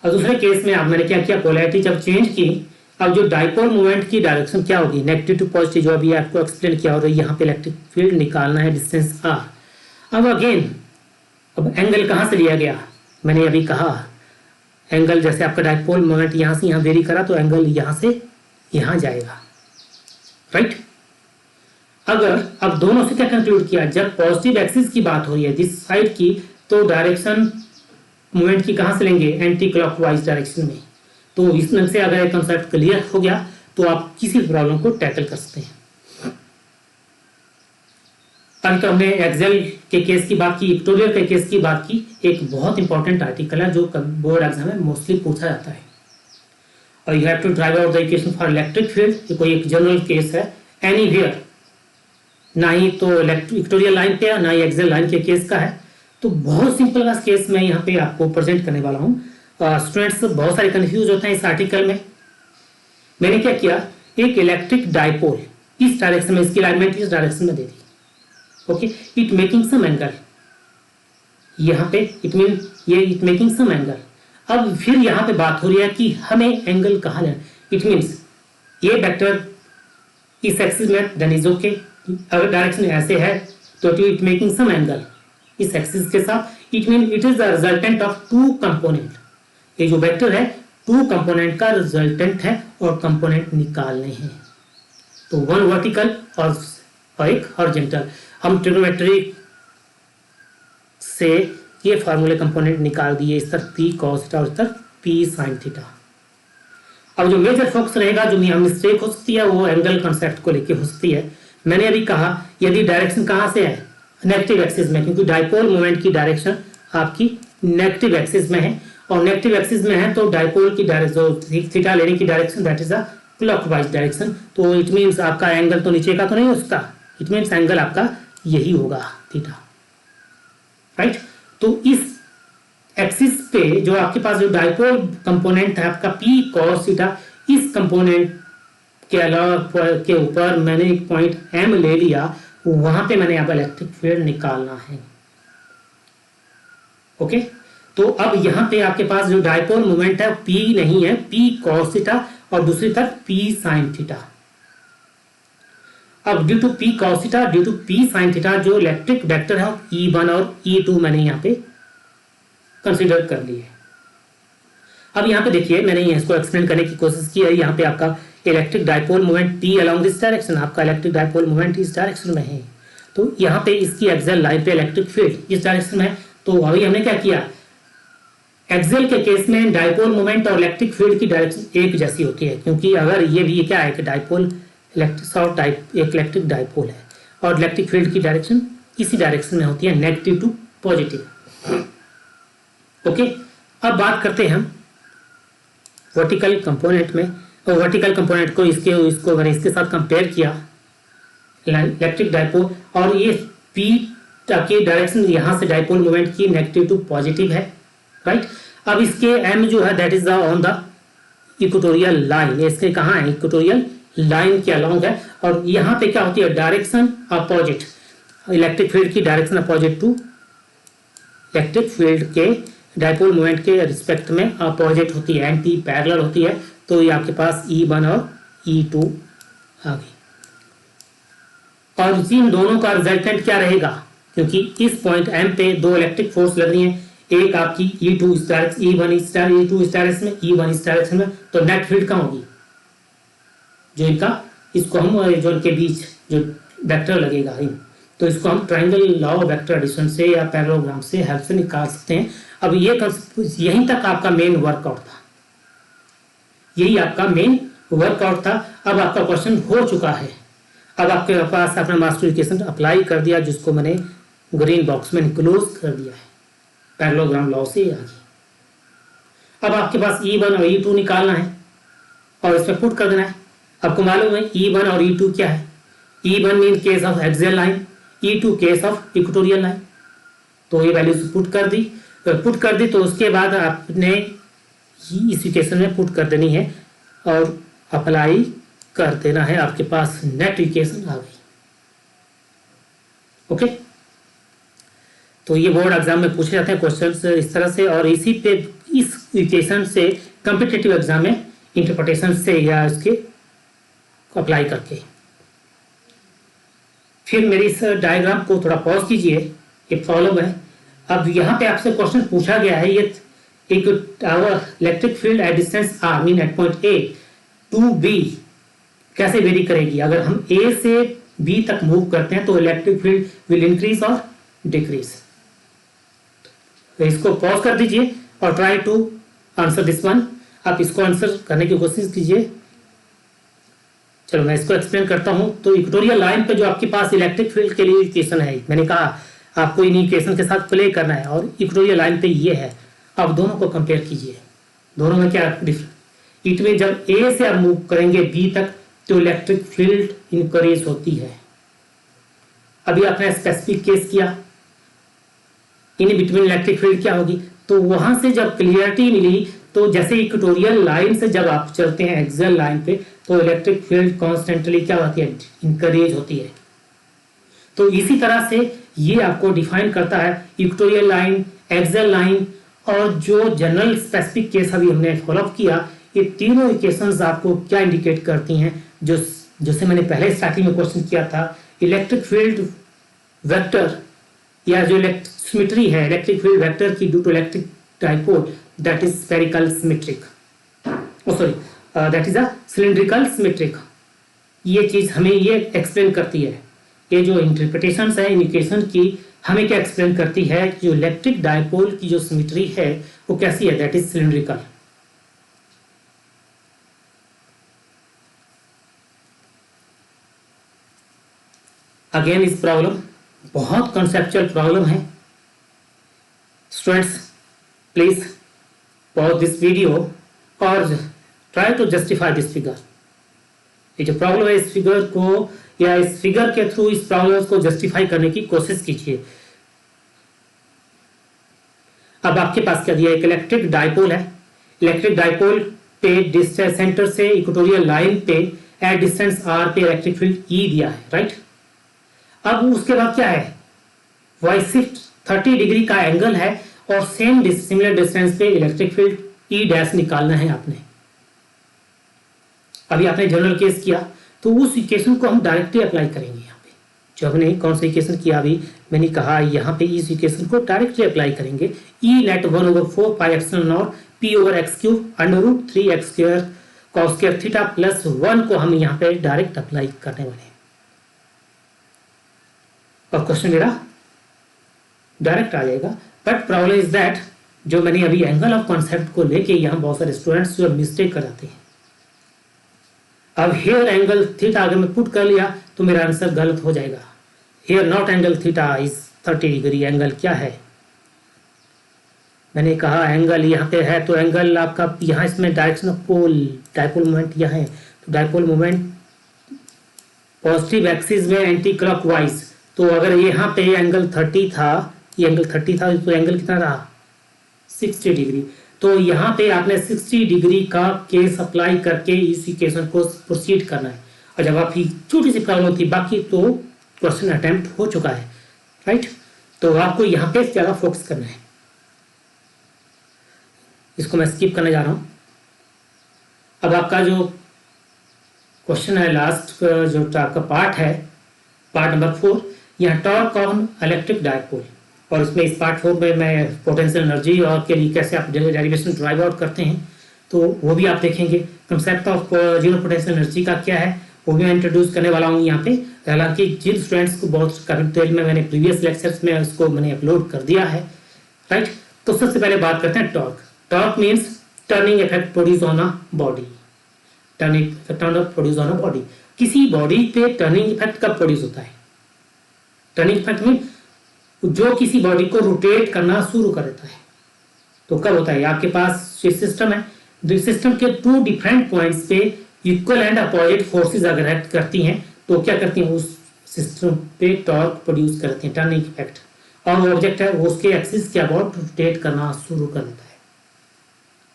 और दूसरे केस में अब मैंने क्या किया, पोलैरिटी जब चेंज की, अब जो डायपोल मूवमेंट की डायरेक्शन क्या होगी, नेगेटिव टू पॉजिटिव, जो अभी आपको एक्सप्लेन किया, और यहाँ पे इलेक्ट्रिक फील्ड निकालना है डिस्टेंस आर। अब अगेन अब एंगल कहाँ से लिया गया, मैंने अभी कहा एंगल जैसे आपका डायपोल मोमेंट यहाँ से यहाँ वेरी करा तो एंगल यहाँ से यहाँ जाएगा, राइट? अगर अब दोनों से क्या कंक्लूड किया, जब पॉजिटिव एक्सिस की बात हो रही है दिस साइड की, तो डायरेक्शन मूवमेंट की कहाँ से लेंगे, एंटी क्लॉकवाइज डायरेक्शन में। तो इस ढंग से अगर एक कंसेप्ट क्लियर हो गया तो आप किसी प्रॉब्लम को टैकल कर सकते हैं। अभी तो हमने एक्सेल के केस की बात की, इक्वेटोरियल के केस की बात की। एक बहुत इंपॉर्टेंट आर्टिकल है जो बोर्ड एग्जाम में मोस्टली पूछा जाता है, और you have to derive out the equation for electric field. ये कोई एक जनरल केस है एनीवेयर, ना ही तो इक्वेटोरियल लाइन पे ना ही एक्सेल लाइन के केस का है। तो बहुत सिंपल का केस मैं यहाँ पे आपको प्रेजेंट करने वाला हूँ। स्टूडेंट्स बहुत सारे कंफ्यूज होते हैं इस आर्टिकल में। मैंने क्या किया, एक इलेक्ट्रिक डायपोल इस डायरेक्शन में, इसकी अलाइनमेंट इस डायरेक्शन में दे दी। Okay, it making some angle, यहाँ पे इट मेकिंग सम एंगल। अब फिर यहाँ पे बात हो रही है कि हमें एंगल कहाँ लेना। इट मीन्स ये वेक्टर इस एक्सिस में देन इज ओके, अगर डायरेक्शन ऐसे है तो इट मेकिंग सम एंगल इस एक्सिस के साथ। It mean it is the resultant of two component. ये जो वेक्टर है टू कंपोनेंट का रिजल्टेंट है और कंपोनेंट निकालने हैं, तो वन वर्टिकल और एक हॉरिजॉन्टल। हम ट्रिग्नोमेट्री से ये फार्मूले कंपोनेंट निकाल दिए, इस तरफ पी कॉस थीटा और इस तरफ पी साइन थीटा। अब जो मेजर फोकस रहेगा, जो यहाँ मिस्टेक हो सकती है, वो एंगल कॉन्सेप्ट को लेके हो सकती है। मैंने अभी कहा यदि डायरेक्शन कहाँ से है, नेगेटिव एक्सिस में, क्योंकि डाइपोल मोमेंट की डायरेक्शन आपकी नेगेटिव एक्सिस में है, और नेगेटिव एक्सिस में है तो डाइपोल की डायरेक्शन जो थीटा लेने की direction that is a clockwise direction. तो इट मीन्स आपका एंगल तो नीचे का तो नहीं हो सकता, इट मीन्स एंगल आपका यही होगा थीटा, राइट। तो इस एक्सिस पे जो आपके पास जो डाइपोल कंपोनेंट है आपका पी कॉस थीटा, इस कंपोनेंट के अलावा के ऊपर मैंने एक पॉइंट एम ले लिया, वहां पे मैंने अब इलेक्ट्रिक फील्ड निकालना है। ओके, तो अब यहां पे आपके पास जो डाइपोल मोमेंट है पी नहीं है, पी कॉस थीटा और दूसरी तरफ पी साइन थीटा। अब due to P cos theta, due to P sine theta, जो इलेक्ट्रिक वेक्टर है E1 और E2 मैंने यहाँ पे कंसीडर कर लिए। अब यहाँ पे देखिए मैंने इसको एक्सप्लेन करने की कोशिश की है। यहाँ पे आपका electric dipole moment P along this direction, आपका इलेक्ट्रिक डाइपोल मोमेंट इस डायरेक्शन में है, तो यहाँ पे इसकी एक्सियल लाइन पे इलेक्ट्रिक फील्ड इस डायरेक्शन में है। तो अभी हमने क्या किया, एक्सियल के केस में डाइपोल मोमेंट और इलेक्ट्रिक फील्ड की डायरेक्शन एक जैसी होती है, क्योंकि अगर ये भी क्या है कि डाइपोल इलेक्ट्रिक और एक इलेक्ट्रिक डाइपोल है और इलेक्ट्रिक फील्ड की डायरेक्शन इसी डायरेक्शन में होती है, नेगेटिव टू पॉजिटिव। ओके, अब बात करते हैं हम वर्टिकल कंपोनेंट में। और वर्टिकल कंपोनेंट को इसको अगर इसके साथ कंपेयर किया इलेक्ट्रिक डाइपोल, और ये पी की डायरेक्शन यहाँ से डाइपोल मोमेंट की नेगेटिव टू पॉजिटिव है, राइट। अब इसके एम जो है that is on the equatorial line, इसके कहाँ है, इक्वेटोरियल लाइन के अलोंग है, और यहाँ पे क्या होती है, डायरेक्शन अपोजिट, इलेक्ट्रिक फील्ड की direction opposite to electric field के डाइपोल मोमेंट के रिस्पेक्ट में अपोजिट होती है, एंटी पैरेलल होती है। तो ये आपके पास E1 और E2 आ गई, और इन दोनों का रिजल्टेंट क्या रहेगा, क्योंकि इस पॉइंट M पे दो इलेक्ट्रिक फोर्स लग रही है, एक आपकी E2 इस डायरेक्शन, E1 इस डायरेक्शन में, E1 इस डायरेक्शन में, तो नेट फील्ड कहाँ होगी, जो इनका इसको हम जो इनके बीच जो वेक्टर लगेगा, तो इसको हम triangle law of vector addition से या पैरेललोग्राम से हेल्प से निकाल सकते हैं। अब ये यहीं तक आपका मेन वर्कआउट था, यही आपका मेन वर्कआउट था। अब आपका क्वेश्चन हो चुका है, अब आपके पास अपना मास्टर इक्वेशन अप्लाई कर दिया, जिसको मैंने ग्रीन बॉक्स में इनक्लोज कर दिया है, पैरेललोग्राम लॉ से आगे। अब आपके पास E1 और E2 निकालना है और इसमें पुट कर देना है। आपको मालूम है E1 और E2 क्या है, E1 mean case of axial line, E2 case of equatorial line. तो ये वैल्यूज पुट कर दी, तो उसके बाद आपने इस इक्वेशन में पुट कर देनी है और अप्लाई कर देना है, आपके पास नेट इक्वेशन आ गई। ओके, तो ये बोर्ड एग्जाम में पूछे जाते हैं क्वेश्चंस इस तरह से, और इसी पे इस इक्वेशन से कॉम्पिटिटिव एग्जाम में इंटरप्रिटेशन से या इसके अप्लाई करके। फिर मेरी इस डायग्राम को थोड़ा पॉज कीजिए, एक प्रॉब्लम है। अब यहाँ पे आपसे क्वेश्चन पूछा गया है, ये एक electric field at distance r mean at point A to B कैसे वेरी करेगी, अगर हम A से B तक मूव करते हैं तो इलेक्ट्रिक फील्ड विल इंक्रीज और डिक्रीज। तो इसको पॉज कर दीजिए और try to answer this one. आप इसको आंसर करने की कोशिश कीजिए। चलो मैं इसको एक्सप्लेन करता हूं। तो इक्वेटोरियल लाइन पे जो आपके पास इलेक्ट्रिक फील्ड के लिए इक्वेशन है, मैंने कहा आपको इन इक्वेशन के साथ प्ले करना है, और इक्वेटोरियल लाइन पे ये है। अब दोनों को कंपेयर कीजिए, दोनों में क्या डिफरेंस। इट में जब A से आप मूव करेंगे B तक तो इलेक्ट्रिक फील्ड इंक्रीज होती है। अभी आपने स्पेसिफिक केस किया, इन बिटवीन इलेक्ट्रिक फील्ड क्या होगी, तो वहां से जब क्लियरिटी मिली, तो जैसे इक्वेटोरियल लाइन से जब आप चलते हैं एक्सियल लाइन पे, तो इलेक्ट्रिक फील्ड कॉन्स्टेंटली क्या होती है, इंक्रीज होती है। तो इसी तरह से ये आपको डिफाइन करता है इक्वेटोरियल लाइन, एक्सियल लाइन, और जो जनरल स्पेसिफिक केस अभी हमने फॉलो किया, ये तीनों इक्वेशंस आपको क्या इंडिकेट करती हैं, जो जैसे मैंने पहले स्टार्टिंग में क्वेश्चन किया था, इलेक्ट्रिक फील्ड वेक्टर या जो सिमेट्री है इलेक्ट्रिक फील्ड वेक्टर की due to electric dipole, that is spherical symmetric, that is a cylindrical symmetric. ये चीज हमें ये एक्सप्लेन करती है, ये जो इंटरप्रिटेशंस है इन इक्वेशन की हमें क्या एक्सप्लेन करती है, जो इलेक्ट्रिक डाइपोल की जो सिमेट्री है वो कैसी है, दैट इज सिलिंड्रिकल। अगेन इस प्रॉब्लम बहुत कॉन्सेप्चुअल प्रॉब्लम है। Students please pause this video और try to justify this figure. ये जो प्रॉब्लम है इस फिगर को या इस फिगर के थ्रू इस प्रॉब्लम को जस्टिफाई करने की कोशिश कीजिए। अब आपके पास क्या दिया, एक इलेक्ट्रिक डाइपोल है। इलेक्ट्रिक डाइपोल पे डिस्टेंस सेंटर से इक्वेटोरियल लाइन पे एट डिस्टेंस आर पे इलेक्ट्रिक फील्ड ई दिया है, राइट। अब उसके बाद क्या है, वाई शिफ्ट 30 डिग्री का एंगल है और सेम सिमिलर डिस्टेंस पे इलेक्ट्रिक फील्ड ई डैश निकालना है आपने। अभी आपने जनरल केस किया तो उस इक्वेशन को हम डायरेक्टली अप्लाई करेंगे यहाँ पे। जो हमने कौन सा इक्वेशन किया, अभी मैंने कहा यहाँ पे इस इक्वेशन को डायरेक्टली अप्लाई करेंगे। E net 1/4 pi epsilon naught P over x cube √3x square cos square theta plus 1 को हम यहाँ पे डायरेक्ट अप्लाई करने वाले हैं। और क्वेश्चन मेरा डायरेक्ट आ जाएगा। बट प्रॉब्लम इज दैट जो मैंने अभी एंगल ऑफ कॉन्सेप्ट को लेके यहाँ बहुत सारे स्टूडेंट्स जो मिस्टेक कर जाते हैं। अब हेयर एंगल थीटा अगर मैं पुट कर लिया तो मेरा आंसर गलत हो जाएगा। Hair naught angle theta is 30 degree. Angle क्या है, मैंने कहा एंगल यहाँ पे है तो एंगल आपका यहाँ इसमें direction of pole dipole moment यहाँ है तो डाइपोल मोमेंट पॉजिटिव एक्सिस में एंटी क्लॉकवाइज। तो अगर यहाँ पे एंगल 30 था, ये एंगल 30 था तो एंगल कितना रहा 60 डिग्री। तो यहाँ पे आपने 60 डिग्री का केस अप्लाई करके इस इक्वेशन को प्रोसीड करना है। और जब आपकी छोटी सी प्रॉब्लम थी, बाकी तो क्वेश्चन अटेम्प्ट हो चुका है, राइट। तो आपको यहाँ पे ज़्यादा फोकस करना है। इसको मैं स्किप करने जा रहा हूँ। अब आपका जो क्वेश्चन है लास्ट जो आपका पार्ट है, पार्ट नंबर 4, यहाँ टॉर्क ऑन इलेक्ट्रिक डाइपोल। और इसमें इस पार्ट 4 में मैं पोटेंशियल एनर्जी और के लिए कैसे आप डेरिवेशन ड्राइव आउट करते हैं तो वो भी आप देखेंगे। Concept of zero potential energy का क्या है वो भी मैं इंट्रोड्यूस करने वाला हूँ यहाँ पे। हालांकि जिन स्टूडेंट्स को बहुत काफी डिटेल में मैंने प्रीवियस लेक्चर्स में उसको मैंने अपलोड कर दिया है, राइट। तो सबसे पहले बात करते हैं torque. Torque means turning effect produce on a body. Turning effect produce on a body. किसी बॉडी पे टर्निंग इफेक्ट कब प्रोड्यूस होता है, टर्निंग इफेक्ट मीन जो किसी बॉडी को रोटेट करना शुरू कर देता है। तो कब होता है, आपके पास ये सिस्टम है, सिस्टम के 2 डिफरेंट पॉइंट्स पे इक्वल एंड अपोजिट फोर्सेस अगर एक्ट करती हैं तो क्या करती हैं, उस सिस्टम पे टॉर्क प्रोड्यूस करती हैं, टर्निंग इफेक्ट। और वो ऑब्जेक्ट है वो उसके एक्सिस के अबाउट रोटेट करना शुरू कर देता है।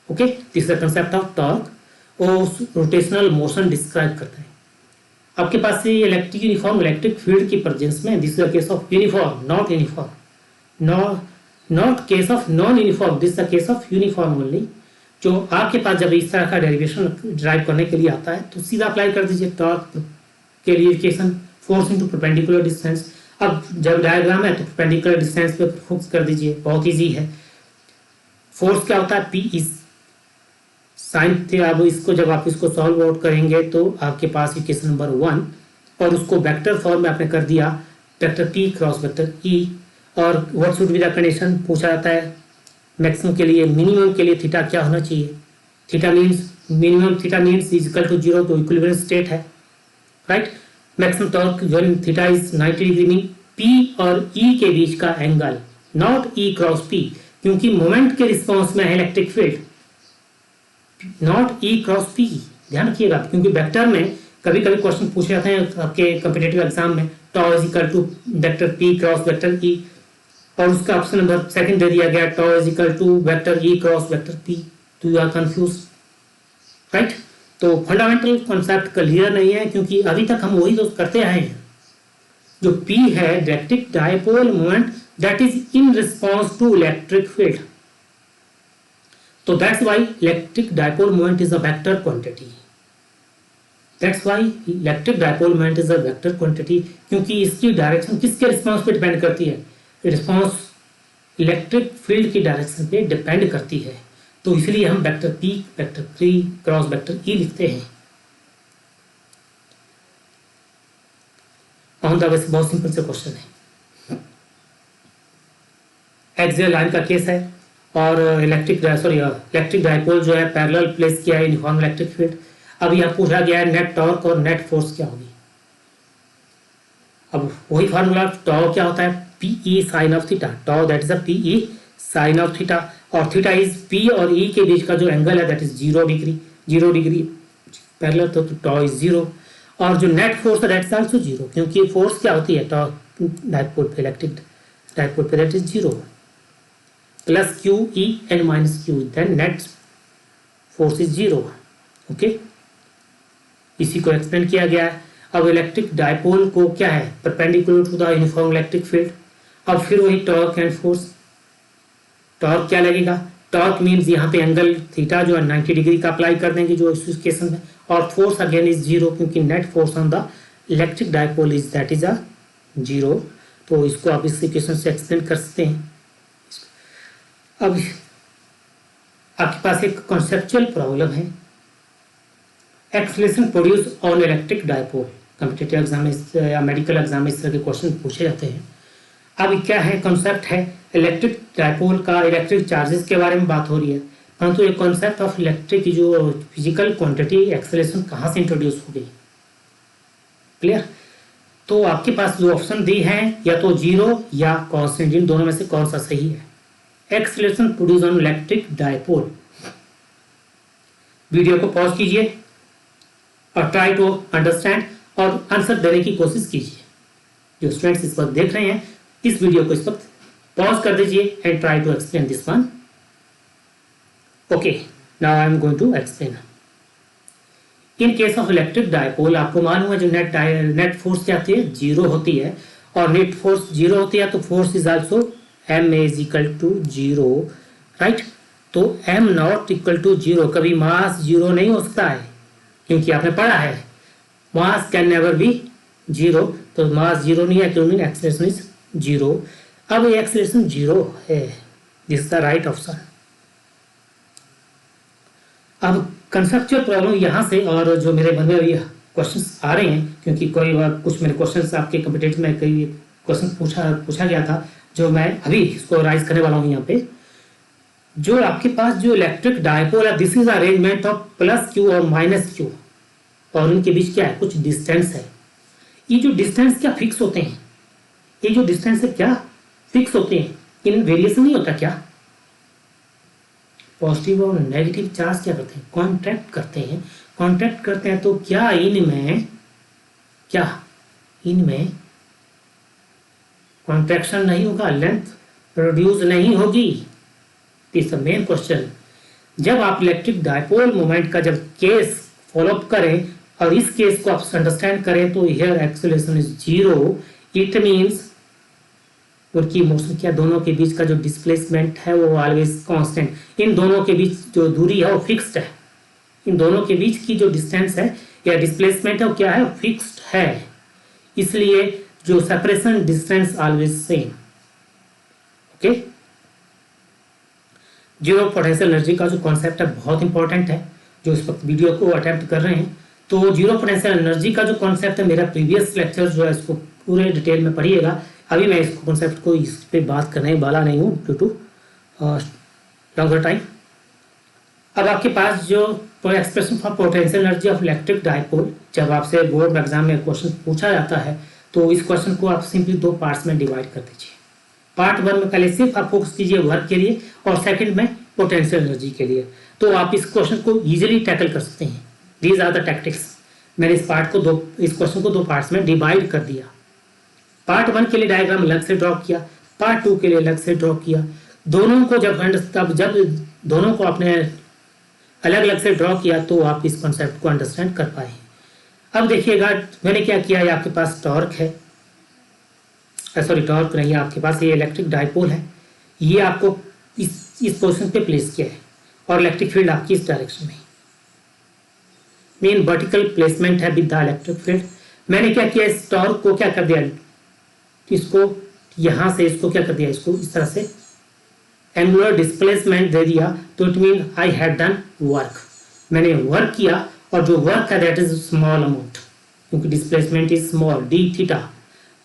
Okay, this is the concept of torque. वो रोटेशनल मोशन डिस्क्राइब करता है। आपके पास से इलेक्ट्रिक यूनिफॉर्म इलेक्ट्रिक फील्ड की प्रेजेंस में, this is the case of uniform not uniform, not case of non uniform, this is the case of uniform only. जो आपके पास जब इस तरह का डेरिवेशन ड्राइव करने के लिए आता है तो सीधा अप्लाई कर दीजिए टॉर्क के लिए equation, force into perpendicular distance. अब जब डायग्राम है तो परपेंडिकुलर डिस्टेंस पे फोकस कर दीजिए, बहुत इजी है। फोर्स क्या होता है, पी इज साइन थे। अब इसको जब आप इसको सॉल्व आउट करेंगे तो आपके पास इक्वेशन नंबर 1 और उसको वेक्टर फॉर्म में आपने कर दिया, vector P cross vector E. और what should be the condition पूछा जाता है मैक्सिमम के लिए, मिनिमम के लिए थीटा क्या होना चाहिए। Theta means minimum, theta means is equal to 0 तो इक्विलिब्रियम स्टेट है, right. Maximum torque when theta is 90 degree mean P और ई के बीच का angle, not E cross P, क्योंकि मोमेंट के रिस्पॉन्स में है electric field, not E cross P. ध्यान रखिएगा क्योंकि वेक्टर में कभी कभी क्वेश्चन पूछे जाते हैं आपके कॉम्पिटिटिव एग्जाम में, tau is equal to vector P cross vector E, और उसका ऑप्शन नंबर 2 दे दिया गया tau is equal to vector E cross vector P. तो यू आर कंफ्यूज, राइट। तो फंडामेंटल कॉन्सेप्ट क्लियर नहीं है क्योंकि अभी तक हम वही तो करते आए हैं। जो पी है electric dipole moment that is in response to electric field. So that's why electric dipole moment is a vector quantity. That's why electric dipole moment is a vector quantity, क्योंकि इसकी डायरेक्शन किसके response पे depend करती है, response electric field की direction पे depend करती है। तो इसलिए हम vector P vector P cross vector ई लिखते हैं। ऑन द वैसे बहुत सिंपल से क्वेश्चन है, एक्सियल लाइन का केस है और इलेक्ट्रिक डाइपोल जो है पैरेलल प्लेस किया है यूनिफॉर्म इलेक्ट्रिक फील्ड। अब यह पूछा गया है नेट टॉर्क और नेट फोर्स क्या होगी। अब वही फार्मूला, टॉ क्या होता है, P E sine of theta, tau that is a P E sine of theta, और थीटा इज पी और ई के बीच का जो एंगल है that is 0 degree, 0 degree parallel, तो टॉ इज 0, और जो नेट फोर्स है दैट इज आल्सो 0, क्योंकि फोर्स क्या होती है टॉ डाइपोल पे, इलेक्ट्रिक डाइपोल पे, that is 0, plus Q E and minus Q, then net force is 0। Okay, इसी को एक्सप्लेन किया गया है। अब इलेक्ट्रिक डाइपोल को क्या है, perpendicular to the uniform electric field. अब फिर वही टॉर्क एंड फोर्स, टॉर्क क्या लगेगा, टॉर्क मीन्स यहाँ पे एंगल थीटा जो है 90 डिग्री का अप्लाई कर देंगे जो इस केस में, और फोर्स अगेन इज 0, क्योंकि net force on the electric dipole is that is अ 0। तो इसको आप इस इक्वेशन से एक्सप्लेन कर सकते हैं। अब आपके पास एक कॉन्सेप्चुअल प्रॉब्लम है, acceleration produce on electric dipole, competitive exam में या मेडिकल एग्जाम में इस तरह के क्वेश्चन पूछे जाते हैं। अब क्या है, कॉन्सेप्ट है इलेक्ट्रिक डाइपोल का, इलेक्ट्रिक चार्जेस के बारे में बात हो रही है, परंतु एक कॉन्सेप्ट ऑफ इलेक्ट्रिक की जो फिजिकल क्वांटिटी एक्सेलरेशन कहाँ से इंट्रोड्यूस हो गई, क्लियर। तो आपके पास जो ऑप्शन दी है या तो 0 या कांस्टेंट, इन दोनों में से कौन सा सही है। Acceleration produce on electric dipole, video को पॉज कीजिए और ट्राई टू अंडरस्टैंड और आंसर देने की कोशिश कीजिए। जो स्टूडेंट्स इस वक्त देख रहे हैं इस वीडियो को इस वक्त पॉज कर दीजिए and try to explain this one. Okay, now I am going to explain. In case of electric dipole आपको मालूम है जो नेट फोर्स क्या होती है, 0 होती है, और नेट फोर्स 0 होती है तो force is also M is equal to 0, right. तो एम नॉट इक्वल टू 0, कभी मास 0 नहीं हो सकता है, क्योंकि आपने पढ़ा है मास कैन नेवर बी 0, तो मास 0 नहीं है, क्योंकि एक्सेलरेशन इज 0। अब ये एक्सेलरेशन 0 है, this is the right option. अब कंसेप्चुअल प्रॉब्लम यहाँ से, और जो मेरे मन में ये क्वेश्चंस आ रहे हैं, क्योंकि कोई कुछ मेरे क्वेश्चंस आपके कॉम्पिटिटिव में कई क्वेश्चन पूछा गया था, जो मैं अभी इसको राइज करने वाला हूँ यहाँ पे। जो आपके पास जो इलेक्ट्रिक डाइपोल है, this is arrangement of plus Q और माइनस क्यू, और इनके बीच क्या है, कुछ डिस्टेंस है। ये जो डिस्टेंस क्या फिक्स होते हैं, ये जो डिस्टेंस है क्या फिक्स होते हैं, इन वेरिएशन नहीं होता क्या। पॉजिटिव और नेगेटिव चार्ज क्या करते हैं, कॉन्ट्रैक्ट करते हैं, कॉन्ट्रैक्ट करते हैं, तो क्या इनमें कॉन्ट्रैक्शन नहीं होगा, लेंथ प्रोड्यूस नहीं होगी। It's the main question. जब आप इलेक्ट्रिक डाइपोल मोमेंट का जब केस फॉलोअप करें और इस केस को आप अंडरस्टैंड करें, तो here acceleration is 0, it means उनकी मोशन क्या, दोनों के बीच का जो डिस्प्लेसमेंट है वो ऑलवेज कांस्टेंट, इन दोनों के बीच जो दूरी है वो फिक्स्ड है, इन दोनों के बीच की जो डिस्टेंस है या डिस्प्लेसमेंट है वो क्या है, फिक्स्ड है, इसलिए जो separation distance always same. Okay, zero potential energy का जो कॉन्सेप्ट है बहुत इंपॉर्टेंट है, जो इस वक्त वीडियो को अटेम्प्ट कर रहे हैं। तो जीरो पोटेंशियल एनर्जी का जो कॉन्सेप्ट है, मेरा प्रीवियस लेक्चर जो है इसको पूरे डिटेल में पढ़िएगा, अभी मैं इस कॉन्सेप्ट को इस पे बात करने वाला नहीं हूँ ड्यू टू लॉन्गर टाइम। अब आपके पास जो expression for potential energy of electric dipole, जब आपसे बोर्ड एग्जाम में क्वेश्चन पूछा जाता है तो इस क्वेश्चन को आप सिंपली 2 पार्ट्स में डिवाइड कर दीजिए। पार्ट 1 में पहले सिर्फ आप फोकस कीजिए वर्क के लिए, और सेकंड में पोटेंशियल एनर्जी के लिए, तो आप इस क्वेश्चन को इजीली टैकल कर सकते हैं। These are the tactics. मैंने इस क्वेश्चन को 2 पार्ट्स में डिवाइड कर दिया। पार्ट 1 के लिए डायग्राम अलग से ड्रॉ किया, पार्ट 2 के लिए अलग से ड्रॉ किया। दोनों को जब दोनों को आपने अलग अलग से ड्रॉ किया तो आप इस कॉन्सेप्ट को अंडरस्टैंड कर पाए। अब देखिएगा मैंने क्या किया है, आपके पास टॉर्क है, सॉरी टॉर्क नहीं, आपके पास ये इलेक्ट्रिक डाइपोल है, ये आपको इस पोजीशन पे प्लेस किया है, और इलेक्ट्रिक फील्ड आपकी इस डायरेक्शन में, मेन वर्टिकल प्लेसमेंट है विद द इलेक्ट्रिक फील्ड। मैंने क्या किया, इस टॉर्क को क्या कर दिया, इसको यहां से इसको क्या कर दिया, इसको इस तरह से एंगुलर डिस्प्लेसमेंट दे दिया, तो it mean I had done work, मैंने वर्क किया, और जो वर्क है दैट इज स्मॉल अमाउंट, क्योंकि displacement is small D theta.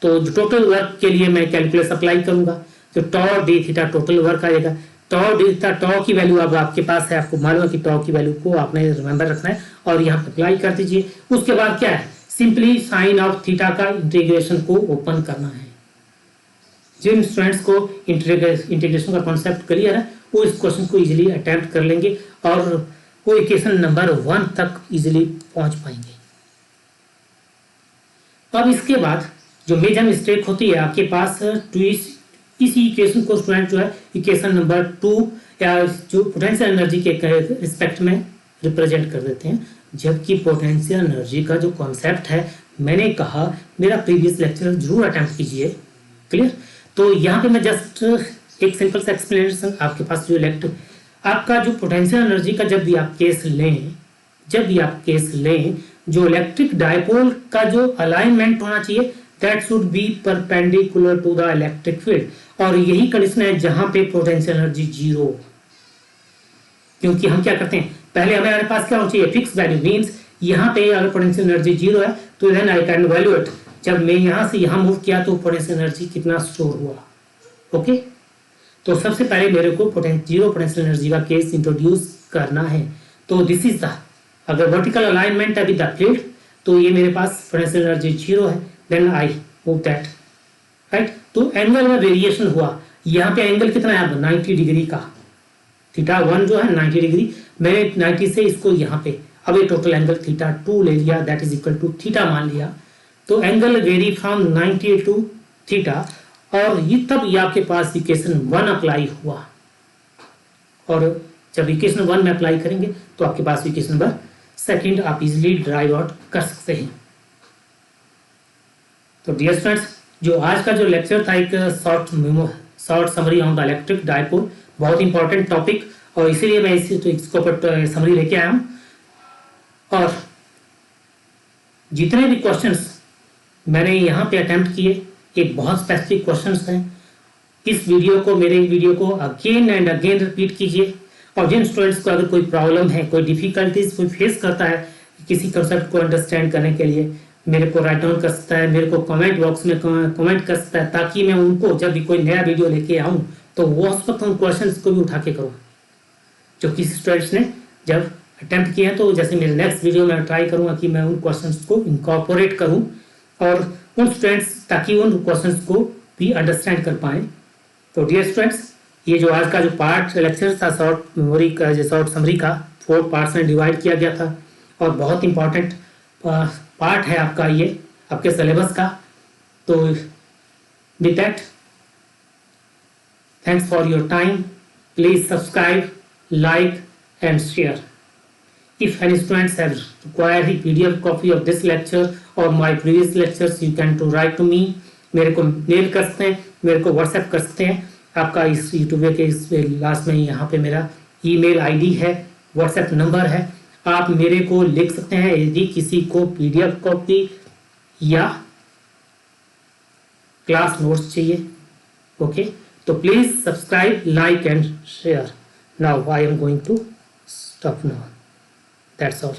तो जो टोटल वर्क के लिए मैं कैलकुलस अप्लाई करूंगा, तो टॉ डी थीटा टोटल वर्क आएगा। टॉ डी थीटा, टॉ की वैल्यू अब आपके पास है, आपको मालूम है कि टॉ की वैल्यू को आपने रिमेंबर रखना है, और यहाँ पे अप्लाई कर दीजिए। उसके बाद क्या है, सिंपली साइन ऑफ थीटा का इंटीग्रेशन को ओपन करना है। जिन स्टूडेंट्स को इंटीग्रेशन का कॉन्सेप्ट क्लियर है वो इस क्वेश्चन को इजीली अटेम्प्ट कर लेंगे और वो इक्वेशन नंबर 1 तक इजीली पहुंच पाएंगे। अब इसके बाद जो मेजर मिस्टेक होती है आपके पास इसी इक्वेशन को स्टूडेंट जो है इक्वेशन नंबर 2 या जो पोटेंशियल एनर्जी के रिस्पेक्ट में रिप्रेजेंट कर देते हैं, जबकि पोटेंशियल एनर्जी का जो कॉन्सेप्ट है मैंने कहा मेरा प्रीवियस लेक्चर जरूर अटेम्प्ट कीजिए। क्लियर? तो यहाँ पे मैं जस्ट एक सिंपल सा एक्सप्लेनेशन आपके पास जो आपका जो पोटेंशियल एनर्जी का जब भी आप केस लें जो इलेक्ट्रिक डायपोल का जो अलाइनमेंट होना चाहिए that should be perpendicular to the electric field, और यही कंडीशन है जहां पे पोटेंशियल एनर्जी जीरो। क्योंकि हम क्या करते हैं, पहले हमारे पास क्या होना चाहिए, फिक्स वैल्यू, मींस यहाँ पे अगर पोटेंशियल एनर्जी जीरो है तो देन आई कैन वैल्यूएट, जब मैं यहाँ से यहाँ मूव किया तो पोटेंशियल एनर्जी कितना स्टोर हुआ। ओके, तो सबसे पहले मेरे को जीरो पोटेंशियल एनर्जी का केस इंट्रोड्यूस करना है। तो दिस इज द, अगर वर्टिकल अलाइनमेंट है विद द फील्ड तो ये मेरे पास पोटेंशियल एनर्जी जीरो है, then I move that, right. तो एंगल में वेरिएशन हुआ, यहाँ पे एंगल कितना है 90 डिग्री का, थीटा 1 जो है 90 डिग्री, मैंने 90 से इसको यहाँ पे अब ये टोटल एंगल थीटा 2 ले लिया, that is equal to theta मान लिया। तो angle vary from 90 to theta, और ये तब ये आपके पास इक्वेशन 1 अप्लाई हुआ, और जब इक्वेशन 1 में अप्लाई करेंगे तो आपके पास इक्वेशन नंबर 2 आप इजिली ड्राइव आउट कर सकते हैं। तो डियर स्टूडेंट्स, जो आज का जो लेक्चर था एक short summary on the electric dipole, बहुत इंपॉर्टेंट टॉपिक, और इसीलिए मैं इसको ऊपर समरी लेके आया हूँ। और जितने भी क्वेश्चंस मैंने यहाँ पे अटेम्प्ट किए एक बहुत स्पेसिफिक क्वेश्चंस हैं, इस मेरे वीडियो को अगेन एंड अगेन रिपीट कीजिए, और जिन स्टूडेंट्स को अगर कोई प्रॉब्लम है, कोई डिफिकल्टीज कोई फेस करता है किसी कंसेप्ट को अंडरस्टैंड करने के लिए, मेरे को राइट डाउन कर सकता है, मेरे को कमेंट बॉक्स में कमेंट कर सकता है, ताकि मैं उनको जब भी कोई नया वीडियो लेके आऊँ तो वो उस वक्त उन क्वेश्चंस को भी उठा के करूँ जो किसी स्टूडेंट्स ने जब अटेम्प्ट किए हैं। तो जैसे मेरे नेक्स्ट वीडियो में ट्राई करूँगा कि मैं उन क्वेश्चंस को इनकॉर्पोरेट करूँ और उन स्टूडेंट्स ताकि उन क्वेश्चंस को भी अंडरस्टैंड कर पाएँ। तो डियर स्टूडेंट्स, ये जो आज का जो पार्ट लेक्चर था शॉर्ट मेमोरी का, जो शॉर्ट समरी का 4 पार्ट्स में डिवाइड किया गया था, और बहुत इंपॉर्टेंट पार्ट है आपका ये आपके सिलेबस का। तो with that, thanks for your time, please subscribe, like and share. If any students have required the PDF copy of this lecture or my previous lectures, you can to write to me. मेरे को mail कर सकते हैं, मेरे को WhatsApp कर सकते हैं। आपका इस यूट्यूब के इस लास्ट में यहाँ पे मेरा ईमेल आईडी है, व्हाट्सएप नंबर है, आप मेरे को लिख सकते हैं यदि किसी को PDF कॉपी या क्लास नोट्स चाहिए। ओके, तो please subscribe, like and share. Now I am going to stop now. That's all.